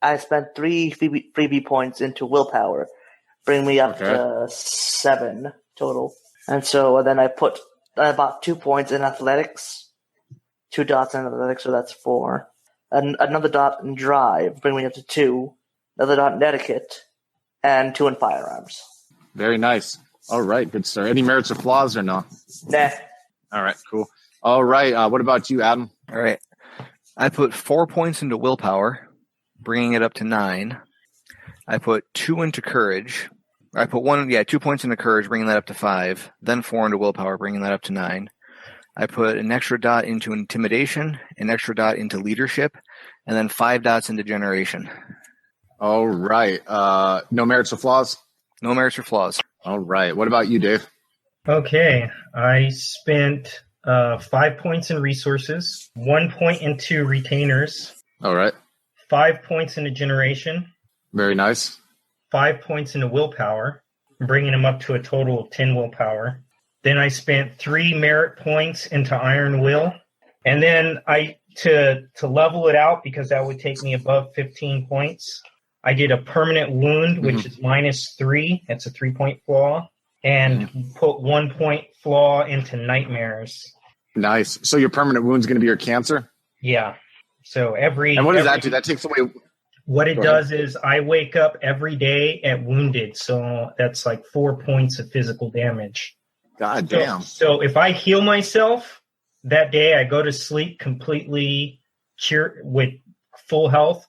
I spent 3 freebie points into willpower, bring me up to 7 total. And so then I bought 2 points in athletics, 2 dots in athletics, so that's 4. And another dot in drive, bring me up to 2. Another dot in etiquette, and 2 in firearms. Very nice. All right, good sir. Any merits or flaws or no? Nah. All right, cool. All right, what about you, Adam? All right. I put 4 points into willpower, bringing it up to 9. I put 2 into courage. I put 2 points into courage, bringing that up to 5. Then 4 into willpower, bringing that up to 9. I put an extra dot into intimidation, an extra dot into leadership, and then 5 dots into generation. All right. No merits or flaws? No merits or flaws. All right. What about you, Dave? Okay. I spent 5 points in resources, 1 point into retainers. All right. 5 points into generation. Very nice. 5 points into willpower, bringing him up to a total of 10 willpower. Then I spent 3 merit points into iron will. And then to level it out, because that would take me above 15 points, I did a permanent wound, which is -3. That's a 3-point flaw. and put 1 point flaw into nightmares. Nice. So your permanent wound's going to be your cancer? Yeah. So And what does that do? That takes away... What it does is I wake up every day at wounded. So that's like 4 points of physical damage. God damn. So if I heal myself that day, I go to sleep completely with full health.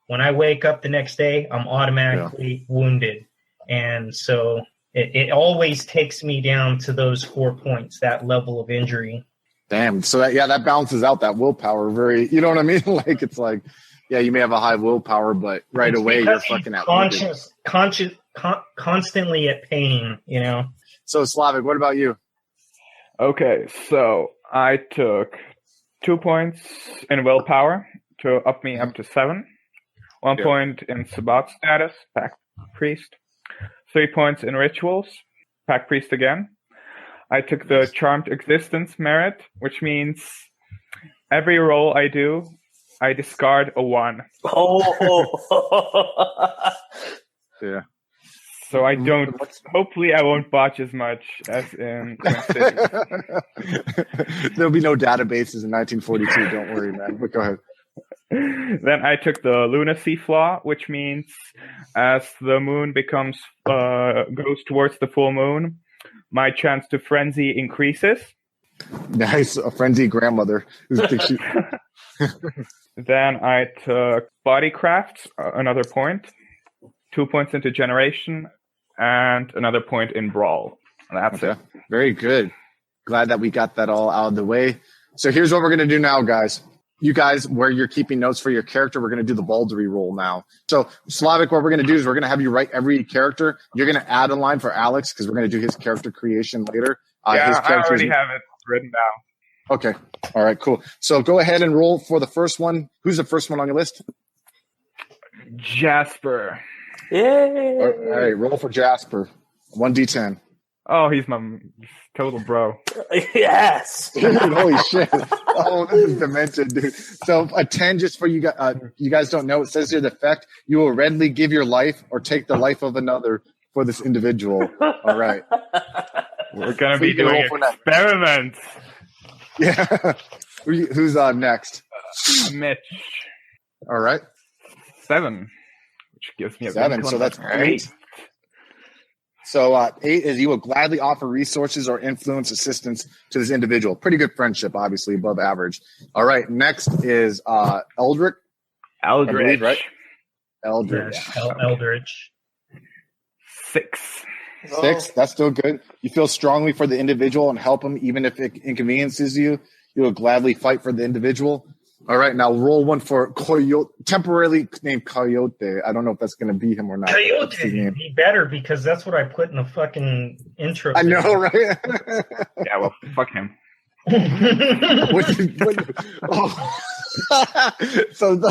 When I wake up the next day, I'm automatically wounded. And so it always takes me down to those 4 points, that level of injury. Damn. So that balances out that willpower very, you know what I mean? Like, it's like, yeah, you may have a high willpower, but right away you're fucking out. Constantly at pain, you know? So Slavic, what about you? Okay, so I took 2 points in willpower to up me up to 7. 1 point in Sabbat status, Pack Priest. 3 points in rituals, Pack Priest again. I took the Charmed Existence merit, which means every roll I do, I discard a 1. Yeah. So I don't. Hopefully, I won't botch as much as in Twin Cities. There'll be no databases in 1942. Don't worry, man. But go ahead. Then I took the lunacy flaw, which means as the moon goes towards the full moon, my chance to frenzy increases. Nice, a frenzy grandmother. Then I took bodycraft, another point, 2 points into generation, and another point in brawl. That's it. Very good. Glad that we got that all out of the way. So here's what we're going to do now, guys. You guys, where you're keeping notes for your character, we're going to do the Baldery roll now. So Slavic, what we're going to do is we're going to have you write every character. You're going to add a line for Alex because we're going to do his character creation later. I already have it written down. Okay. All right, cool. So go ahead and roll for the first one. Who's the first one on your list? Jasper. Yay! All right, roll for Jasper. 1d10. Oh, he's my total bro. Yes. Holy shit. Oh, this is demented, dude. So a 10 just for you guys. You guys don't know. It says here the effect, you will readily give your life or take the life of another for this individual. All right. We're going to be doing experiments. Yeah. Who's next? Mitch. All right. 7. Which gives me a 7. So that's 8. So 8 is you will gladly offer resources or influence assistance to this individual. Pretty good friendship, obviously, above average. All right. Next is Eldritch. Eldritch. Right? Eldritch. Yeah, Eldritch. 6. 6. That's still good. You feel strongly for the individual and help him, even if it inconveniences you. You will gladly fight for the individual. All right, now roll one for Coyote, temporarily named Coyote. I don't know if that's going to be him or not. Coyote, be better because that's what I put in the fucking intro. I know, right? Yeah, well, fuck him. So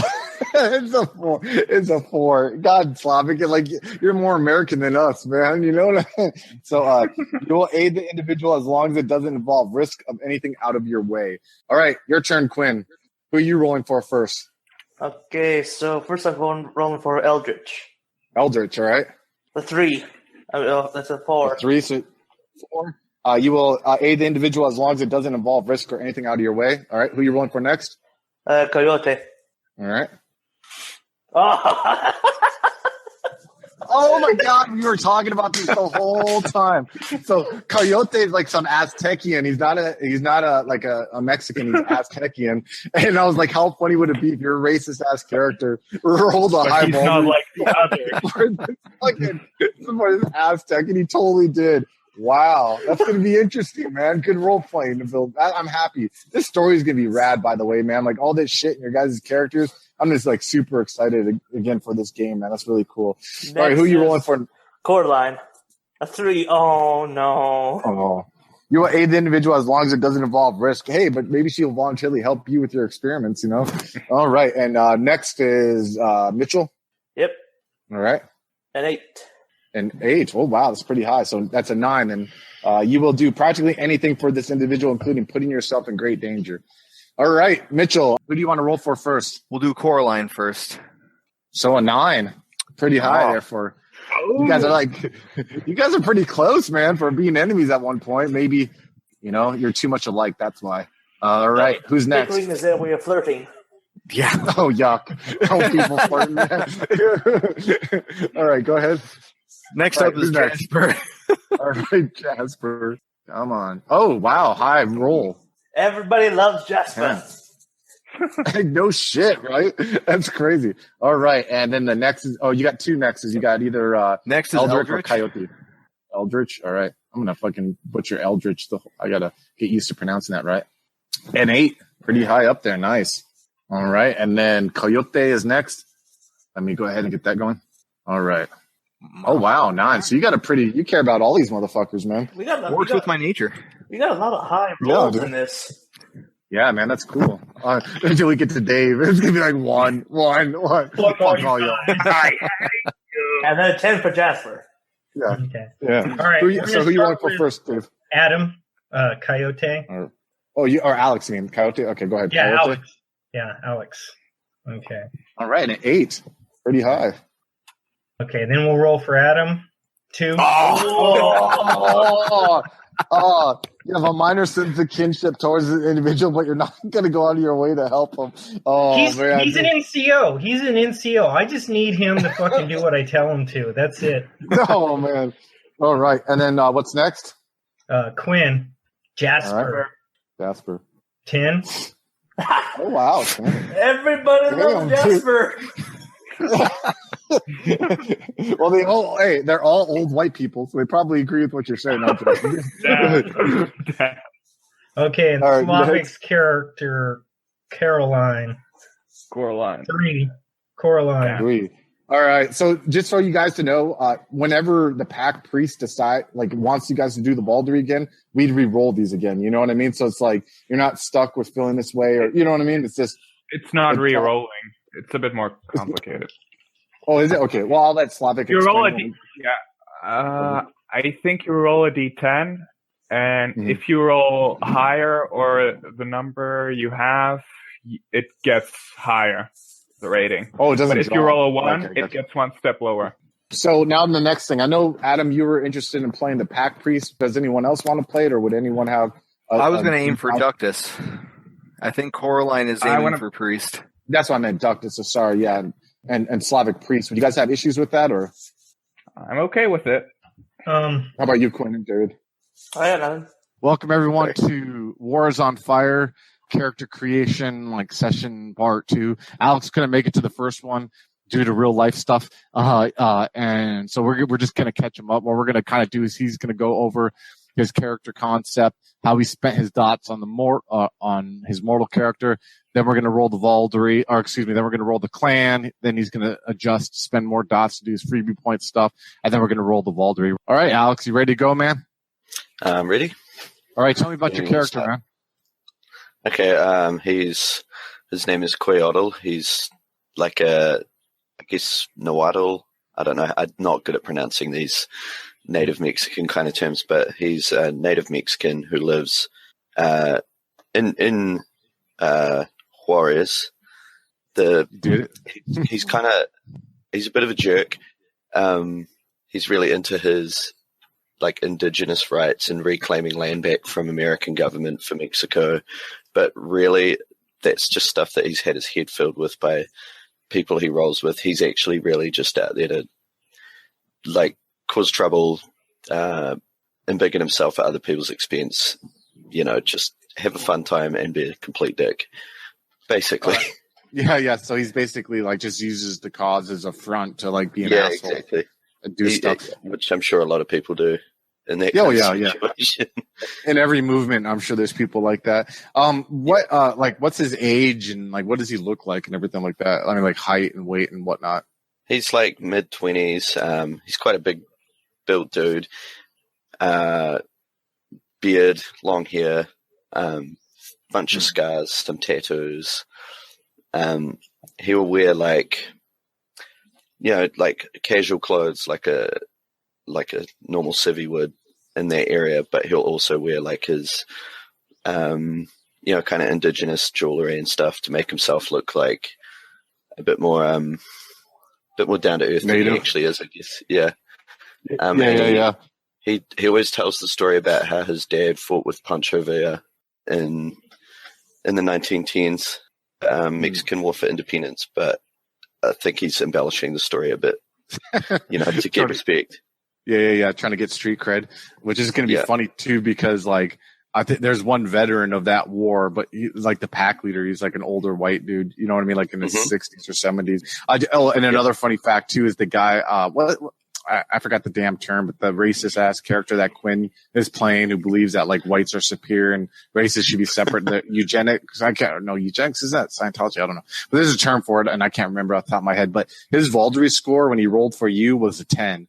it's a 4. It's a 4. God, Slavic, like you're more American than us, man. You know what I mean? So you will aid the individual as long as it doesn't involve risk of anything out of your way. All right, your turn, Quinn. Who are you rolling for first? Okay, so first I'm rolling for Eldritch. Eldritch, all right. The 3. That's a 4. 3, so 4. You will aid the individual as long as it doesn't involve risk or anything out of your way. All right, who are you rolling for next? Coyote. All right. Oh. Oh my God, we were talking about this the whole time. So Coyote is like some Aztecian. He's not a Mexican. He's Aztecian. And I was like, how funny would it be if your racist ass character rolled a high ball? Not like the other. For this Aztec, and he totally did. Wow, that's going to be interesting, man. Good role playing to build. I'm happy. This story is going to be rad, by the way, man. Like all this shit in your guys' characters. I'm just like super excited again for this game, man. That's really cool. Next, all right, who are you rolling for? Coraline. A 3. Oh no. Oh, you will aid the individual as long as it doesn't involve risk. Hey, but maybe she'll voluntarily help you with your experiments. You know. All right, and next is Mitchell. Yep. All right. An 8. An 8. Oh wow, that's pretty high. So that's a 9, and you will do practically anything for this individual, including putting yourself in great danger. All right, Mitchell, who do you want to roll for first? We'll do Coraline first. So a 9. Pretty high there for You guys are pretty close, man, for being enemies at one point. Maybe, you're too much alike. That's why. All right. Who's next? Bickering is that we are flirting. Yeah. Oh, yuck. Oh, people flirting. All right. Go ahead. Next up is Jasper. All right, Jasper. Come on. Oh, wow. High roll. Everybody loves Jasper. Yeah. No shit, right? That's crazy. All right. And then the next is, you got two nexts. You got either next is Eldritch or Coyote. Eldritch. All right. I'm going to fucking butcher Eldritch. I got to get used to pronouncing that right. And 8. Pretty high up there. Nice. All right. And then Coyote is next. Let me go ahead and get that going. All right. Oh, wow. 9. So you care about all these motherfuckers, man. Works with my nature. We got a lot of high rolls in this. Yeah, man, that's cool. Until we get to Dave, it's going to be like 1. Fuck all y'all. And then 10 for Jasper. Yeah. Okay. Yeah. All right. Who you want to go first, Dave? Adam, Coyote. Or Alex, you mean Coyote? Okay, go ahead. Yeah, Coyote. Alex. Yeah, Alex. Okay. All right, an 8. Pretty high. Okay, then we'll roll for Adam. 2. You have a minor sense of kinship towards the individual, but you're not going to go out of your way to help him. Oh, he's man. He's an NCO. He's an NCO. I just need him to fucking do what I tell him to. That's it. Oh, man. All right. And then what's next? Quinn. Jasper. Right. Jasper. 10. Oh, wow. Everybody loves Jasper. Well, they're all old white people, so they probably agree with what you're saying. Okay, and right, Slavic's character, Coraline. 3. Coraline. 3. All right, so just so you guys to know, whenever the pack priest wants you guys to do the Baldery again, we'd re-roll these again. You know what I mean? So it's like you're not stuck with feeling this way, or you know what I mean? It's just not re-rolling. It's a bit more complicated. Oh, is it? Okay. Well, I'll let Slavic You roll a explain. I think you roll a d10, and if you roll higher or the number you have, it gets higher, the rating. Oh, it doesn't. But if you roll a 1, okay, it gets one step lower. So now the next thing. I know, Adam, you were interested in playing the pack priest. Does anyone else want to play it, or would anyone have? I was going to aim for Ductus. I think Coraline is aiming for priest. That's what I meant, Ductus. So sorry, yeah. And Slavic priest. Would you guys have issues with that, or? I'm okay with it. How about you, Quinn and Jared? I got nothing. Welcome everyone to Juarez on Fire character creation session part 2. Alex couldn't make it to the first one due to real life stuff, and so we're just gonna catch him up. What we're gonna kind of do is he's gonna go over his character concept, how he spent his dots on on his mortal character. Then we're going to roll the Valdery, then we're going to roll the clan. Then he's going to spend more dots to do his freebie point stuff. And then we're going to roll the Valdery. All right, Alex, you ready to go, man? I'm ready. All right, tell me about your character, man. Okay, his name is Coyotl. He's like I guess, Nahuatl. I don't know. I'm not good at pronouncing these native Mexican kind of terms, but he's a native Mexican who lives in Juarez. He's a bit of a jerk. He's really into his indigenous rights and reclaiming land back from American government for Mexico, but really that's just stuff that he's had his head filled with by people he rolls with. He's actually really just out there to cause trouble, embiggen himself at other people's expense, just have a fun time and be a complete dick, basically. Yeah. So he's basically just uses the cause as a front to be an asshole. Exactly. And do stuff, which I'm sure a lot of people do in that situation. In every movement, I'm sure there's people like that. What's his age and what does he look like and everything like that? I mean, height and weight and whatnot. He's mid-20s. He's quite a big built dude. Beard, long hair, bunch of scars, some tattoos. He'll wear casual clothes, like a normal civvy would in that area, but he'll also wear his kind of indigenous jewelry and stuff to make himself look a bit more down to earth than he actually is, I guess. Yeah. Yeah. He always tells the story about how his dad fought with Pancho Villa in the 1910s, Mexican War for Independence, but I think he's embellishing the story a bit, to get respect. Yeah. Trying to get street cred, which is going to be funny too, because like I think there's one veteran of that war, but he's like the pack leader. He's like an older white dude, you know what I mean? Like in his 60s or 70s. And another funny fact too is the guy, I forgot the damn term, but the racist ass character that Quinn is playing, who believes that like whites are superior and races should be separate. The eugenics, eugenics, is that Scientology? I don't know, but there's a term for it, and I can't remember off the top of my head. But his Valdery score when he rolled for you was a 10.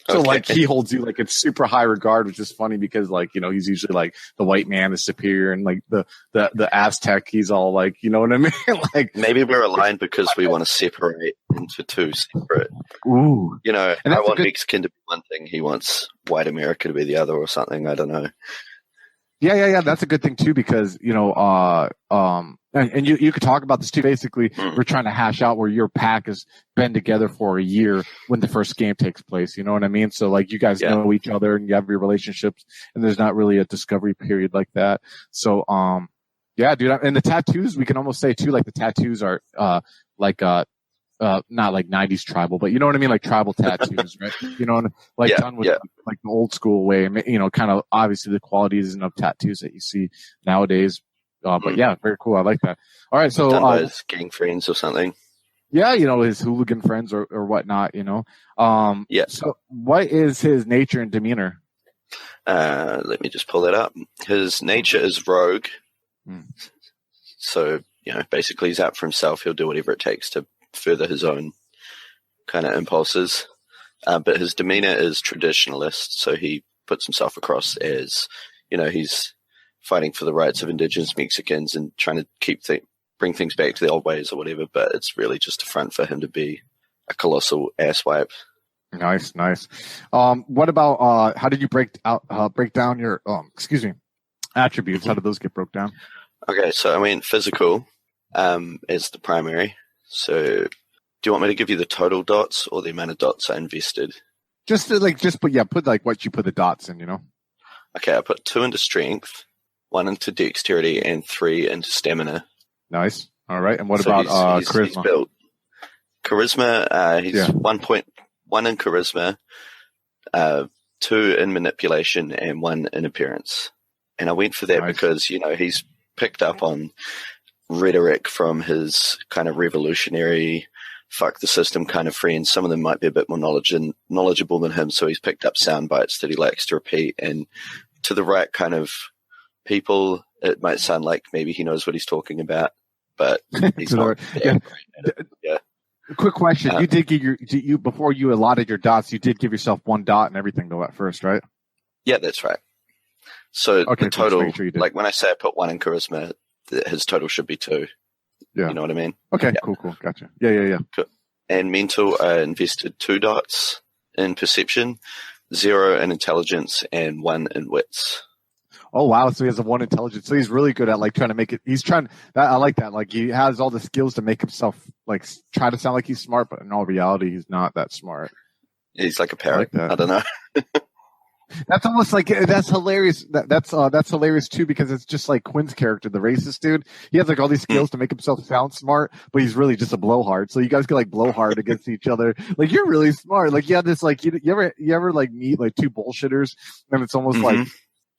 So like he holds you like it's super high regard, which is funny because like, he's usually like the white man is superior, and like the Aztec, he's all like, you know what I mean? Like maybe we're aligned because we want to separate into two separate. Ooh. I want Mexican to be one thing, he wants white America to be the other or something. I don't know. Yeah. That's a good thing too, because and you could talk about this too. Basically, we're trying to hash out where your pack has been together for a year when the first game takes place. You know what I mean? So like you guys know each other and you have your relationships, and there's not really a discovery period like that. So yeah, dude. And the tattoos, we can almost say too, like the tattoos are not like 90s tribal, but you know what I mean? Like tribal tattoos, right? Done with like the old school way, kind of obviously the quality isn't of tattoos that you see nowadays. But yeah, very cool. I like that. All right. So, his gang friends or something. Yeah. His hooligan friends or whatnot, So what is his nature and demeanor? Let me just pull that up. His nature is rogue. So, basically he's out for himself. He'll do whatever it takes to further his own kind of impulses, but his demeanor is traditionalist, so he puts himself across as he's fighting for the rights of indigenous Mexicans and trying to bring things back to the old ways or whatever, but it's really just a front for him to be a colossal asswipe. Nice. What about how did you break down your attributes? How did those get broke down? Okay, so I mean physical as the primary. So, do you want me to give you the total dots or the amount of dots I invested? Put like what you put the dots in, Okay, I put 2 into strength, 1 into dexterity, and 3 into stamina. Nice. All right. And what about charisma? He's built. Charisma, he's 1.1 in charisma, 2 in manipulation, and 1 in appearance. And I went for that because, he's picked up on rhetoric from his kind of revolutionary fuck the system kind of friends. Some of them might be a bit more knowledgeable than him, so he's picked up sound bites that he likes to repeat, and to the right kind of people it might sound like maybe he knows what he's talking about, but he's not. Yeah. Quick question. You did give before you allotted your dots, you did give yourself 1 dot and everything though at first, right? Yeah, that's right. So the total, like when I say I put 1 in charisma, his total should be 2. Yeah. You know what I mean? Okay, cool. Gotcha. Yeah. Cool. And mental, I invested 2 dots in perception, 0 in intelligence, and 1 in wits. Oh, wow. So he has a 1 intelligence. So he's really good at like trying to make it. I like that. Like he has all the skills to make himself like try to sound like he's smart, but in all reality, he's not that smart. He's like a parrot. I don't know. That's almost like that's hilarious. That's hilarious too, because it's just like Quinn's character, the racist dude. He has like all these skills to make himself sound smart, but he's really just a blowhard. So you guys can like blowhard against each other. Like you're really smart. Like you have this like you ever like meet like 2 bullshitters, and it's almost like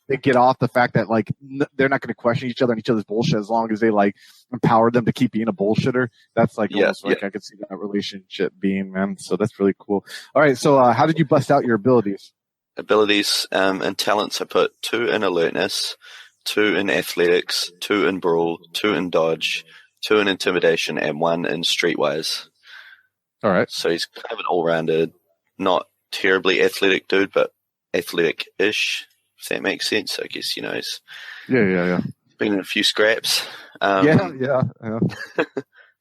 they get off the fact that like they're not going to question each other and each other's bullshit as long as they like empower them to keep being a bullshitter. That's like almost like I could see that relationship being, man. So that's really cool. All right, so how did you bust out your abilities? Abilities and talents, I put 2 in alertness, 2 in athletics, 2 in brawl, 2 in dodge, 2 in intimidation, and 1 in streetwise. All right. So he's kind of an all-rounded, not terribly athletic dude, but athletic-ish, if that makes sense. I guess, he's been in a few scraps. Yeah.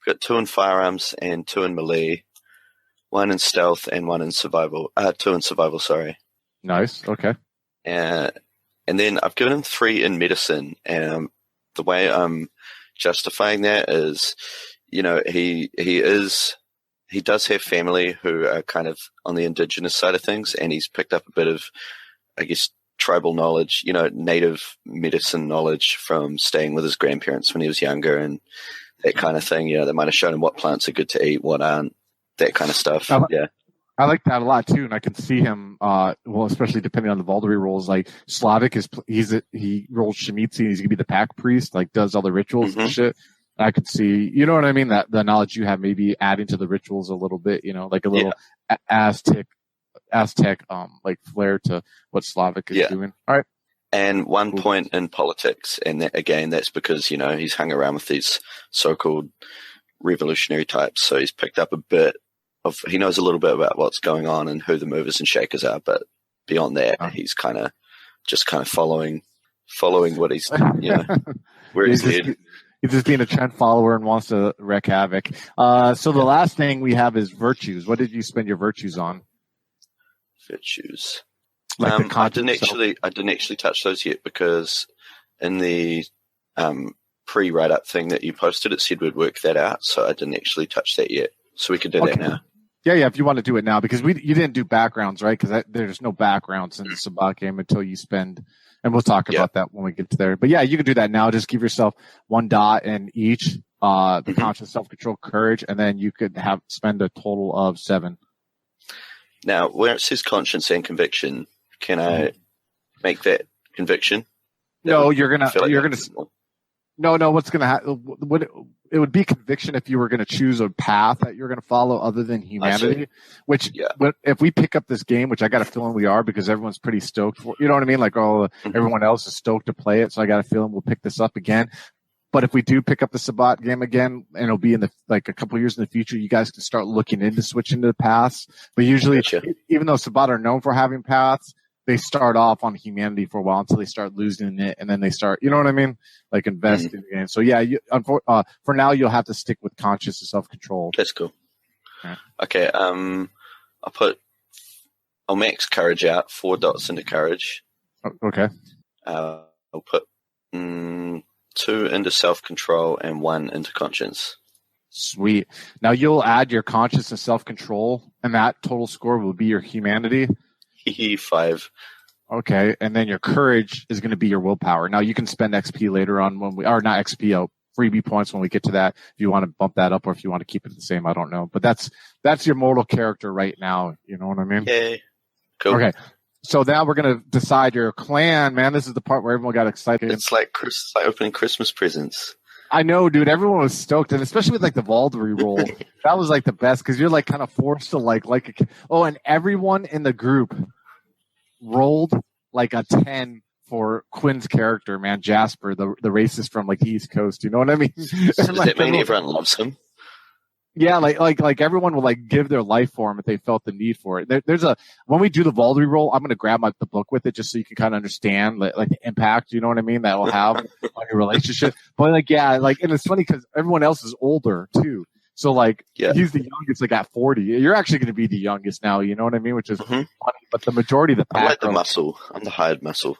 Got 2 in firearms and 2 in melee, 1 in stealth and 1 in survival. 2 in survival, sorry. Nice. Okay. And then I've given him 3 in medicine, and the way I'm justifying that is, he is he does have family who are kind of on the indigenous side of things, and he's picked up a bit of, I guess, tribal knowledge, native medicine knowledge from staying with his grandparents when he was younger and that kind of thing. They might have shown him what plants are good to eat, what aren't, that kind of stuff. I like that a lot too, and I can see him. Especially depending on the Valkyrie roles, like Slavic he rolls Shemitzi, he's gonna be the pack priest, like does all the rituals and shit. I could see, you know what I mean, that the knowledge you have maybe adding to the rituals a little bit, like a little Aztec, like flair to what Slavic is doing. All right. And one point in politics, and that's because he's hung around with these so-called revolutionary types, so he's picked up a bit. He knows a little bit about what's going on and who the movers and shakers are, but beyond that, he's kind of following what he's, where he's led. He's just being a trend follower and wants to wreak havoc. So the last thing we have is virtues. What did you spend your virtues on? Virtues. Like I didn't actually touch those yet because in the pre-write-up thing that you posted, it said we'd work that out, so I didn't actually touch that yet. So we could do that now. Yeah, if you want to do it now, because you didn't do backgrounds, right? Because there's no backgrounds in the Sabbat game until you spend, and we'll talk about that when we get to there. But yeah, you can do that now. Just give yourself 1 dot in each, the conscious, self-control, courage, and then you could spend a total of 7. Now, where it says conscience and conviction, can I make that conviction? No, No, what's going to happen? It would be conviction if you were going to choose a path that you're going to follow other than humanity, which if we pick up this game, which I got a feeling we are because everyone's pretty stoked for, you know what I mean? Like, everyone else is stoked to play it. So I got a feeling we'll pick this up again. But if we do pick up the Sabbat game again, and it'll be in a couple of years in the future, you guys can start looking into switching to the paths. But usually, even though Sabbat are known for having paths, they start off on humanity for a while until they start losing it, and then they start, you know what I mean? Like invest in the game. So yeah, for now you'll have to stick with conscious and self-control. That's cool. Okay, I'll max courage out, 4 dots into courage. Okay. I'll put 2 into self-control and 1 into conscience. Sweet. Now you'll add your conscious and self-control, and that total score will be your humanity. 5. Okay, and then your courage is going to be your willpower. Now you can spend XP later on not XP, freebie points when we get to that. If you want to bump that up or if you want to keep it the same, I don't know. But that's your mortal character right now. You know what I mean? Yay. Cool. Okay, so now we're going to decide your clan, man. This is the part where everyone got excited. It's like opening Christmas presents. I know, dude. Everyone was stoked, and especially with like the Valkyrie roll, that was like the best because you're like kind of forced to and everyone in the group rolled like a 10 for Quinn's character, man, Jasper, the racist from like the East Coast. You know what I mean? So does that mean everyone loves him? Yeah, like everyone will like give their life for him if they felt the need for it. When we do the Valkyrie roll, I'm going to grab the book with it just so you can kind of understand like the impact, you know what I mean, that will have on your relationship. But and it's funny because everyone else is older too. So he's the youngest, at 40. You're actually going to be the youngest now, you know what I mean? Which is funny, but the majority of the pack. I'm like the muscle. I'm the hired muscle.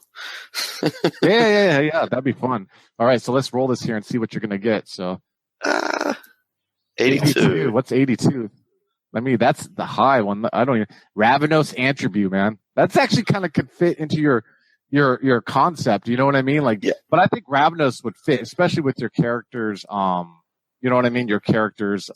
Yeah. That'd be fun. All right, so let's roll this here and see what you're going to get. So 82. What's 82? That's the high one. I don't even. Ravenous attribute, man. That's actually kind of could fit into your concept. You know what I mean? But I think Ravenous would fit, especially with your character's, you know what I mean? Your character's,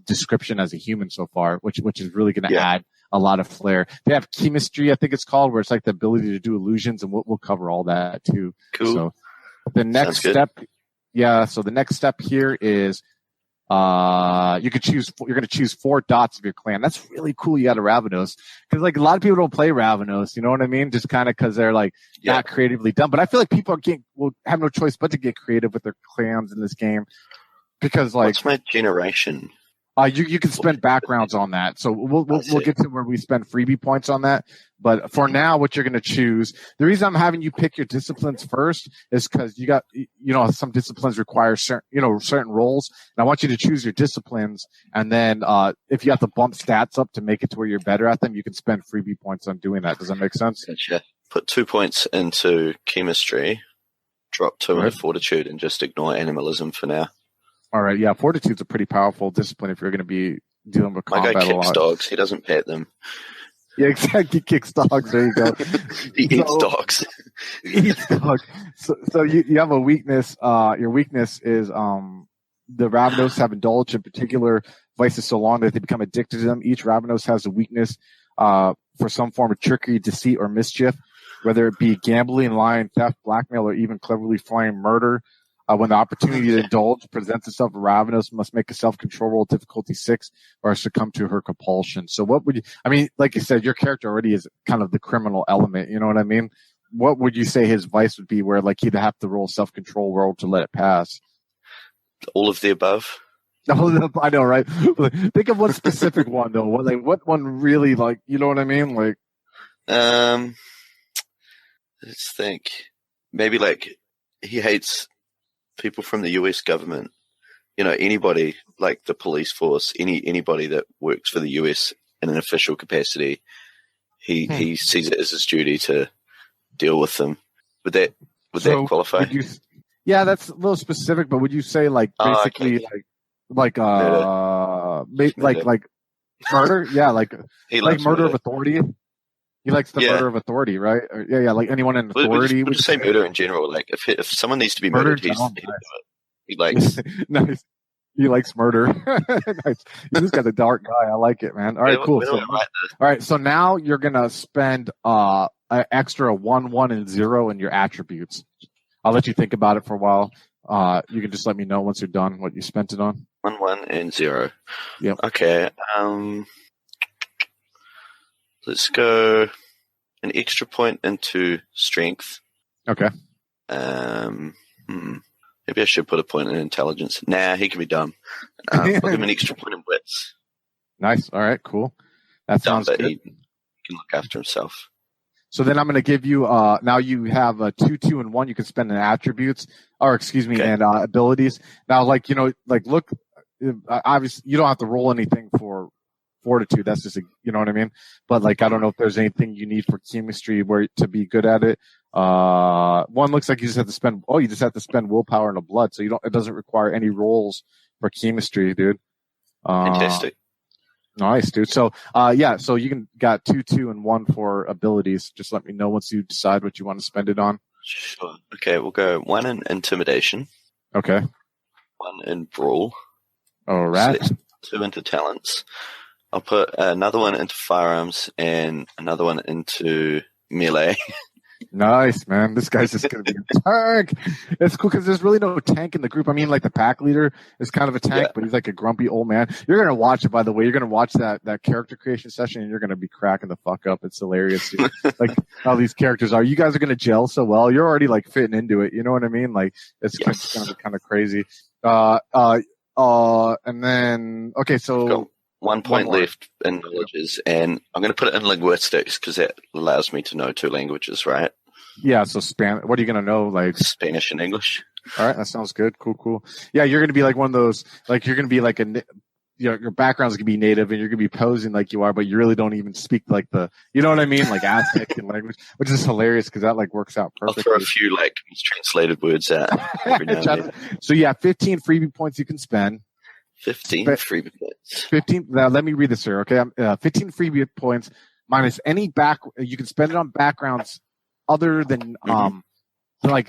description as a human so far, which is really going to add a lot of flair. They have chemistry, I think it's called, where it's like the ability to do illusions, and we'll cover all that too. Cool. So the next step, so the next step here is, you're going to choose 4 dots of your clan. That's really cool. You got a Ravenous because a lot of people don't play Ravenous. You know what I mean? Just kind of because they're not creatively done. But I feel like people will have no choice but to get creative with their clans in this game because what's my generation? You can spend backgrounds on that. So we'll get to where we spend freebie points on that. But for now, what you're going to choose, the reason I'm having you pick your disciplines first is because you got, some disciplines require certain roles. And I want you to choose your disciplines. And then, if you have to bump stats up to make it to where you're better at them, you can spend freebie points on doing that. Does that make sense? Gotcha. Put 2 points into chemistry, drop 2 into fortitude, and just ignore animalism for now. All right, yeah, fortitude's a pretty powerful discipline if you're going to be dealing with My combat guy a kicks lot. dogs. He doesn't pet them. Yeah, exactly. Kicks dogs. There you go. He eats dogs. Eats dogs. So you have a weakness. Your weakness is the Ravenos have indulged in particular vices so long that they become addicted to them. Each Ravenos has a weakness for some form of trickery, deceit, or mischief, whether it be gambling, lying, theft, blackmail, or even cleverly flying murder. When the opportunity to indulge presents itself, Ravenos must make a self-control roll, difficulty 6, or succumb to her compulsion. So what would you, I mean, like you said, your character already is kind of the criminal element, you know what I mean? What would you say his vice would be where like he'd have to roll self-control roll to let it pass? All of the above. I know, right? Think of one specific one though. What one really like, you know what I mean? Like, let's think. Maybe like he hates people from the US government, anybody like the police force, anybody that works for the US in an official capacity, he sees it as his duty to deal with them. Would that qualify? Yeah, that's a little specific, but would you say like basically like murder? Yeah, like he like murder murder of authority. He likes the murder of authority, right? Yeah, like anyone in authority. We'll just say murder in general. Like if someone needs to be murdered, he likes. Nice. He likes murder. Nice. He's just got a dark guy. I like it, man. All right, cool. So, all right, so now you're gonna spend an extra 1, 1, and 0 in your attributes. I'll let you think about it for a while. You can just let me know once you're done what you spent it on. 1, 1, and 0. Yep. Okay. Let's go an extra point into strength. Okay. Maybe I should put a point in intelligence. Nah, he can be dumb. I'll give him an extra point in wits. Nice. All right, cool. That sounds good. He can look after himself. So then I'm going to give you, now you have a 2, 2, and 1. You can spend in attributes, and abilities. Now, look, obviously you don't have to roll anything for fortitude. That's just, you know what I mean? But I don't know if there's anything you need for chemistry to be good at it. One looks like you just have to spend willpower and a blood. So it doesn't require any rolls for chemistry, dude. Fantastic. Nice, dude. So, so you got 2, 2, and 1 for abilities. Just let me know once you decide what you want to spend it on. Sure. Okay, we'll go 1 in intimidation. Okay. 1 in brawl. All right. So 2 into talents. I'll put another one into firearms and another one into melee. Nice, man. This guy's just going to be a tank. It's cool because there's really no tank in the group. I mean, the pack leader is kind of a tank, but he's like a grumpy old man. You're going to watch it, by the way. You're going to watch that character creation session, and you're going to be cracking the fuck up. It's hilarious, dude. How these characters are. You guys are going to gel so well. You're already fitting into it. You know what I mean? It's going to be kind of crazy. And then so 1 point left in knowledges, and I'm going to put it in linguistics because that allows me to know 2 languages, right? Yeah, so what are you going to know? Spanish and English. All right, that sounds good. Cool. Yeah, you're going to be one of those, you're going to be your background's going to be native and you're going to be posing like you are, but you really don't even speak you know what I mean? Aztec language, which is hilarious because that works out perfectly. I'll throw a few translated words out every now and then. So yeah, 15 freebie points you can spend. 15 freebie points. 15. Now let me read this here, okay? 15 freebie points minus any you can spend it on backgrounds other than like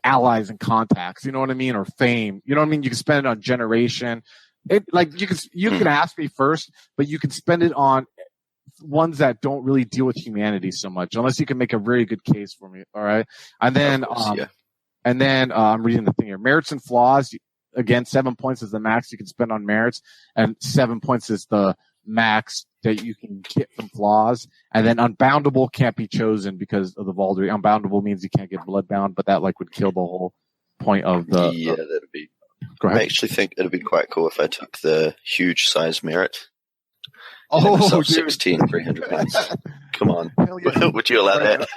allies and contacts. You know what I mean? Or fame. You know what I mean? You can spend it on generation. You can ask me first, but you can spend it on ones that don't really deal with humanity so much, unless you can make a very good case for me. All right, and then I'm reading the thing here. Merits and flaws. Again, 7 points is the max you can spend on merits, and 7 points is the max that you can get from flaws. And then unboundable can't be chosen because of the Valkyrie. Unboundable means you can't get bloodbound, but that would kill the whole point of the. Yeah, that'd be. Go ahead. I actually think it'd be quite cool if I took the huge size merit. Oh, 16 300 pounds. Come on, yeah. Would you allow that?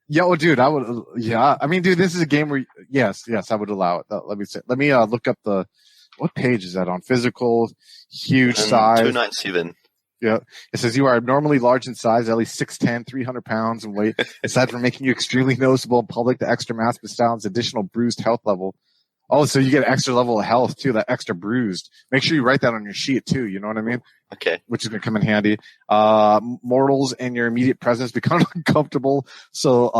Yeah, well, dude, I would. Yeah, I mean, dude, this is a game where yes, I would allow it. Let me look up what page is that on? Physical, huge size. 297. Yeah, it says you are abnormally large in size, at least 6'10", 300 pounds in weight. Aside from making you extremely noticeable in public, the extra mass bestows additional bruised health level. Oh, so you get an extra level of health too, that extra bruised. Make sure you write that on your sheet too, you know what I mean? Okay. Which is going to come in handy. Mortals in your immediate presence become uncomfortable. So,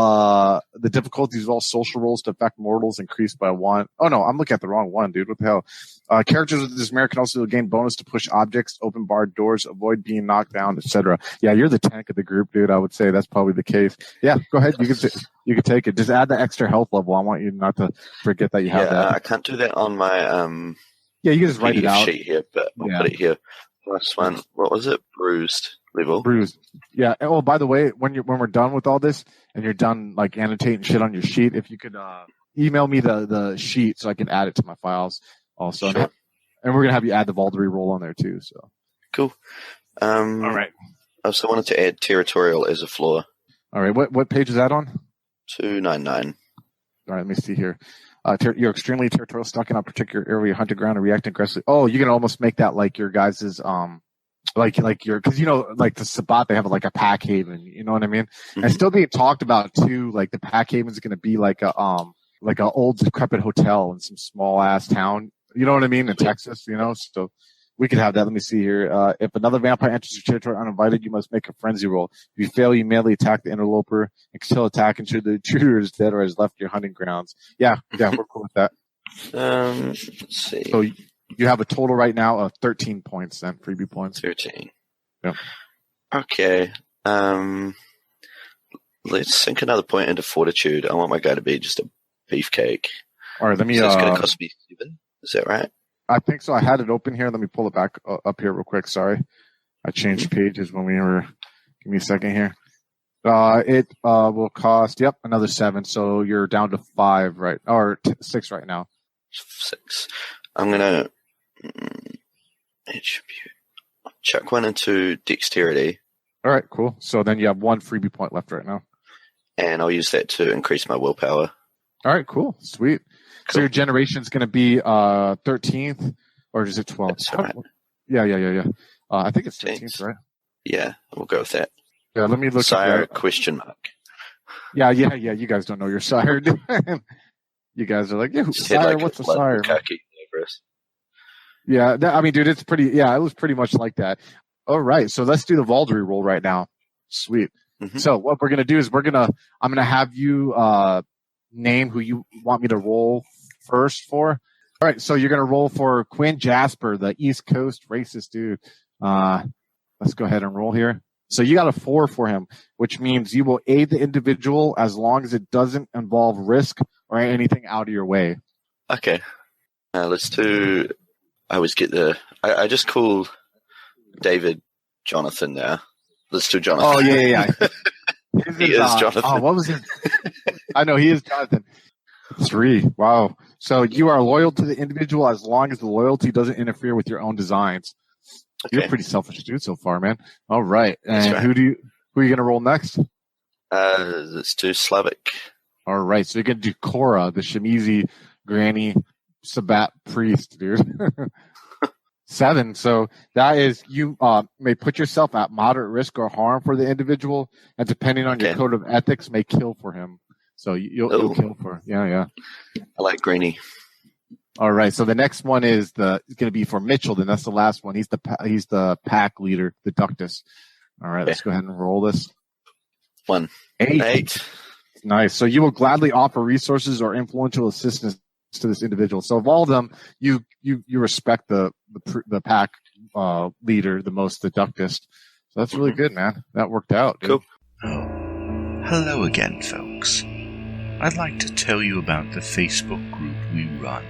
the difficulties of all social roles to affect mortals increased by 1. Oh no, I'm looking at the wrong one, dude. What the hell? Characters with this merit can also gain bonus to push objects, open barred doors, avoid being knocked down, etc. Yeah, you're the tank of the group, dude. I would say that's probably the case. Yeah, go ahead. You can take it. Just add the extra health level. I want you not to forget that you have that. I can't do that on my yeah, you can just write it PDF out. sheet here, but I'll put it here. Last one. What was it? Bruised level. Bruised. Yeah. Oh, by the way, when we're done with all this and you're done like annotating shit on your sheet, if you could email me the sheet so I can add it to my files also. Sure. And we're gonna have you add the Valkyrie roll on there too. So Cool. all right. I also wanted to add territorial as a flaw. All right. What page is that on? 299. All right. Let me see here. You're extremely territorial, stuck in a particular area, hunting ground, and reacting aggressively. Oh, you can almost make that like your guys's like your, because like the Sabbat, they have like a pack haven. You know what I mean? Mm-hmm. And still being talked about too. Like the pack haven is going to be like a old decrepit hotel in some small ass town. You know what I mean? In Texas, so we could have that. Let me see here. If another vampire enters your territory uninvited, you must make a frenzy roll. If you fail, you immediately attack the interloper and still attack until the intruder is dead or has left your hunting grounds. Yeah, we're cool with that. Let's see. So you have a total right now of 13 points then, freebie points. 13. Yeah. Okay. Let's sink another point into fortitude. I want my guy to be just a beefcake. All right, let me. So it's going to cost me 7. Is that right? I think so. I had it open here. Let me pull it back up here real quick. Sorry. I changed pages when we were. Give me a second here. It will cost, another 7. So you're down to 5, right? Or 6 right now. 6. I'm going to attribute. Chuck one into dexterity. All right, cool. So then you have 1 freebie point left right now. And I'll use that to increase my willpower. All right, cool. Sweet. Cool. So your generation is going to be 13th, or is it 12th? That's right. Yeah. I think it's 13th, right? Yeah, we'll go with that. Yeah, let me look Sire, at that. question mark. Yeah. You guys don't know your sire. You guys are like, yeah, Just had, sire, like, what's a blood sire? khaki over us. Yeah, dude, it's pretty, it was pretty much like that. All right, so let's do the Valkyrie roll right now. Sweet. Mm-hmm. So what we're going to do is I'm going to have you name who you want me to roll first for. All right, so you're going to roll for Quinn Jasper, the East Coast racist dude. Let's go ahead and roll here. So you got a 4 for him, which means you will aid the individual as long as it doesn't involve risk or anything out of your way. Okay. Let's do... I always get I just call David Jonathan now. Let's do Jonathan. Oh, yeah. He is Jonathan. Oh, what was his? I know, he is Jonathan. 3. Wow. So you are loyal to the individual as long as the loyalty doesn't interfere with your own designs. Okay. You're a pretty selfish dude so far, man. All right. And right. who are you going to roll next? Let's do Slavic. All right. So you're going to do Cora, the Shemizi granny Sabbat priest, dude. 7. So that is, you may put yourself at moderate risk or harm for the individual, and depending on your code of ethics, may kill for him. So you'll kill for. Yeah. I like Greenie. All right. So the next one is going to be for Mitchell. Then that's the last one. He's the pack leader, the Ductus. All right. Let's go ahead and roll this. 1. 8. Nice. So you will gladly offer resources or influential assistance to this individual. So of all of them, you respect the pack leader the most, the Ductus. So that's really good, man. That worked out. Dude. Cool. Oh, hello again, folks. I'd like to tell you about the Facebook group we run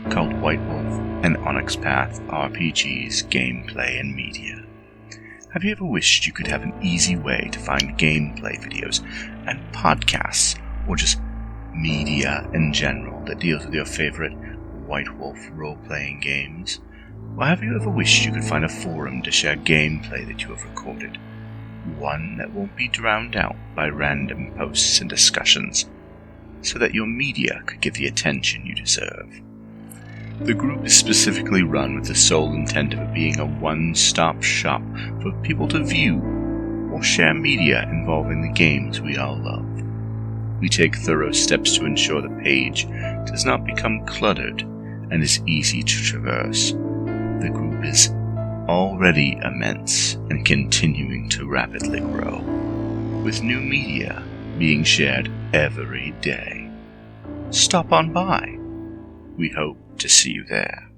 called White Wolf and Onyx Path RPGs, Gameplay and Media. Have you ever wished you could have an easy way to find gameplay videos and podcasts, or just media in general that deals with your favorite White Wolf role-playing games? Or have you ever wished you could find a forum to share gameplay that you have recorded? One that won't be drowned out by random posts and discussions, so that your media could get the attention you deserve. The group is specifically run with the sole intent of it being a one-stop shop for people to view or share media involving the games we all love. We take thorough steps to ensure the page does not become cluttered and is easy to traverse. The group is already immense and continuing to rapidly grow, with new media being shared every day. Stop on by. We hope to see you there.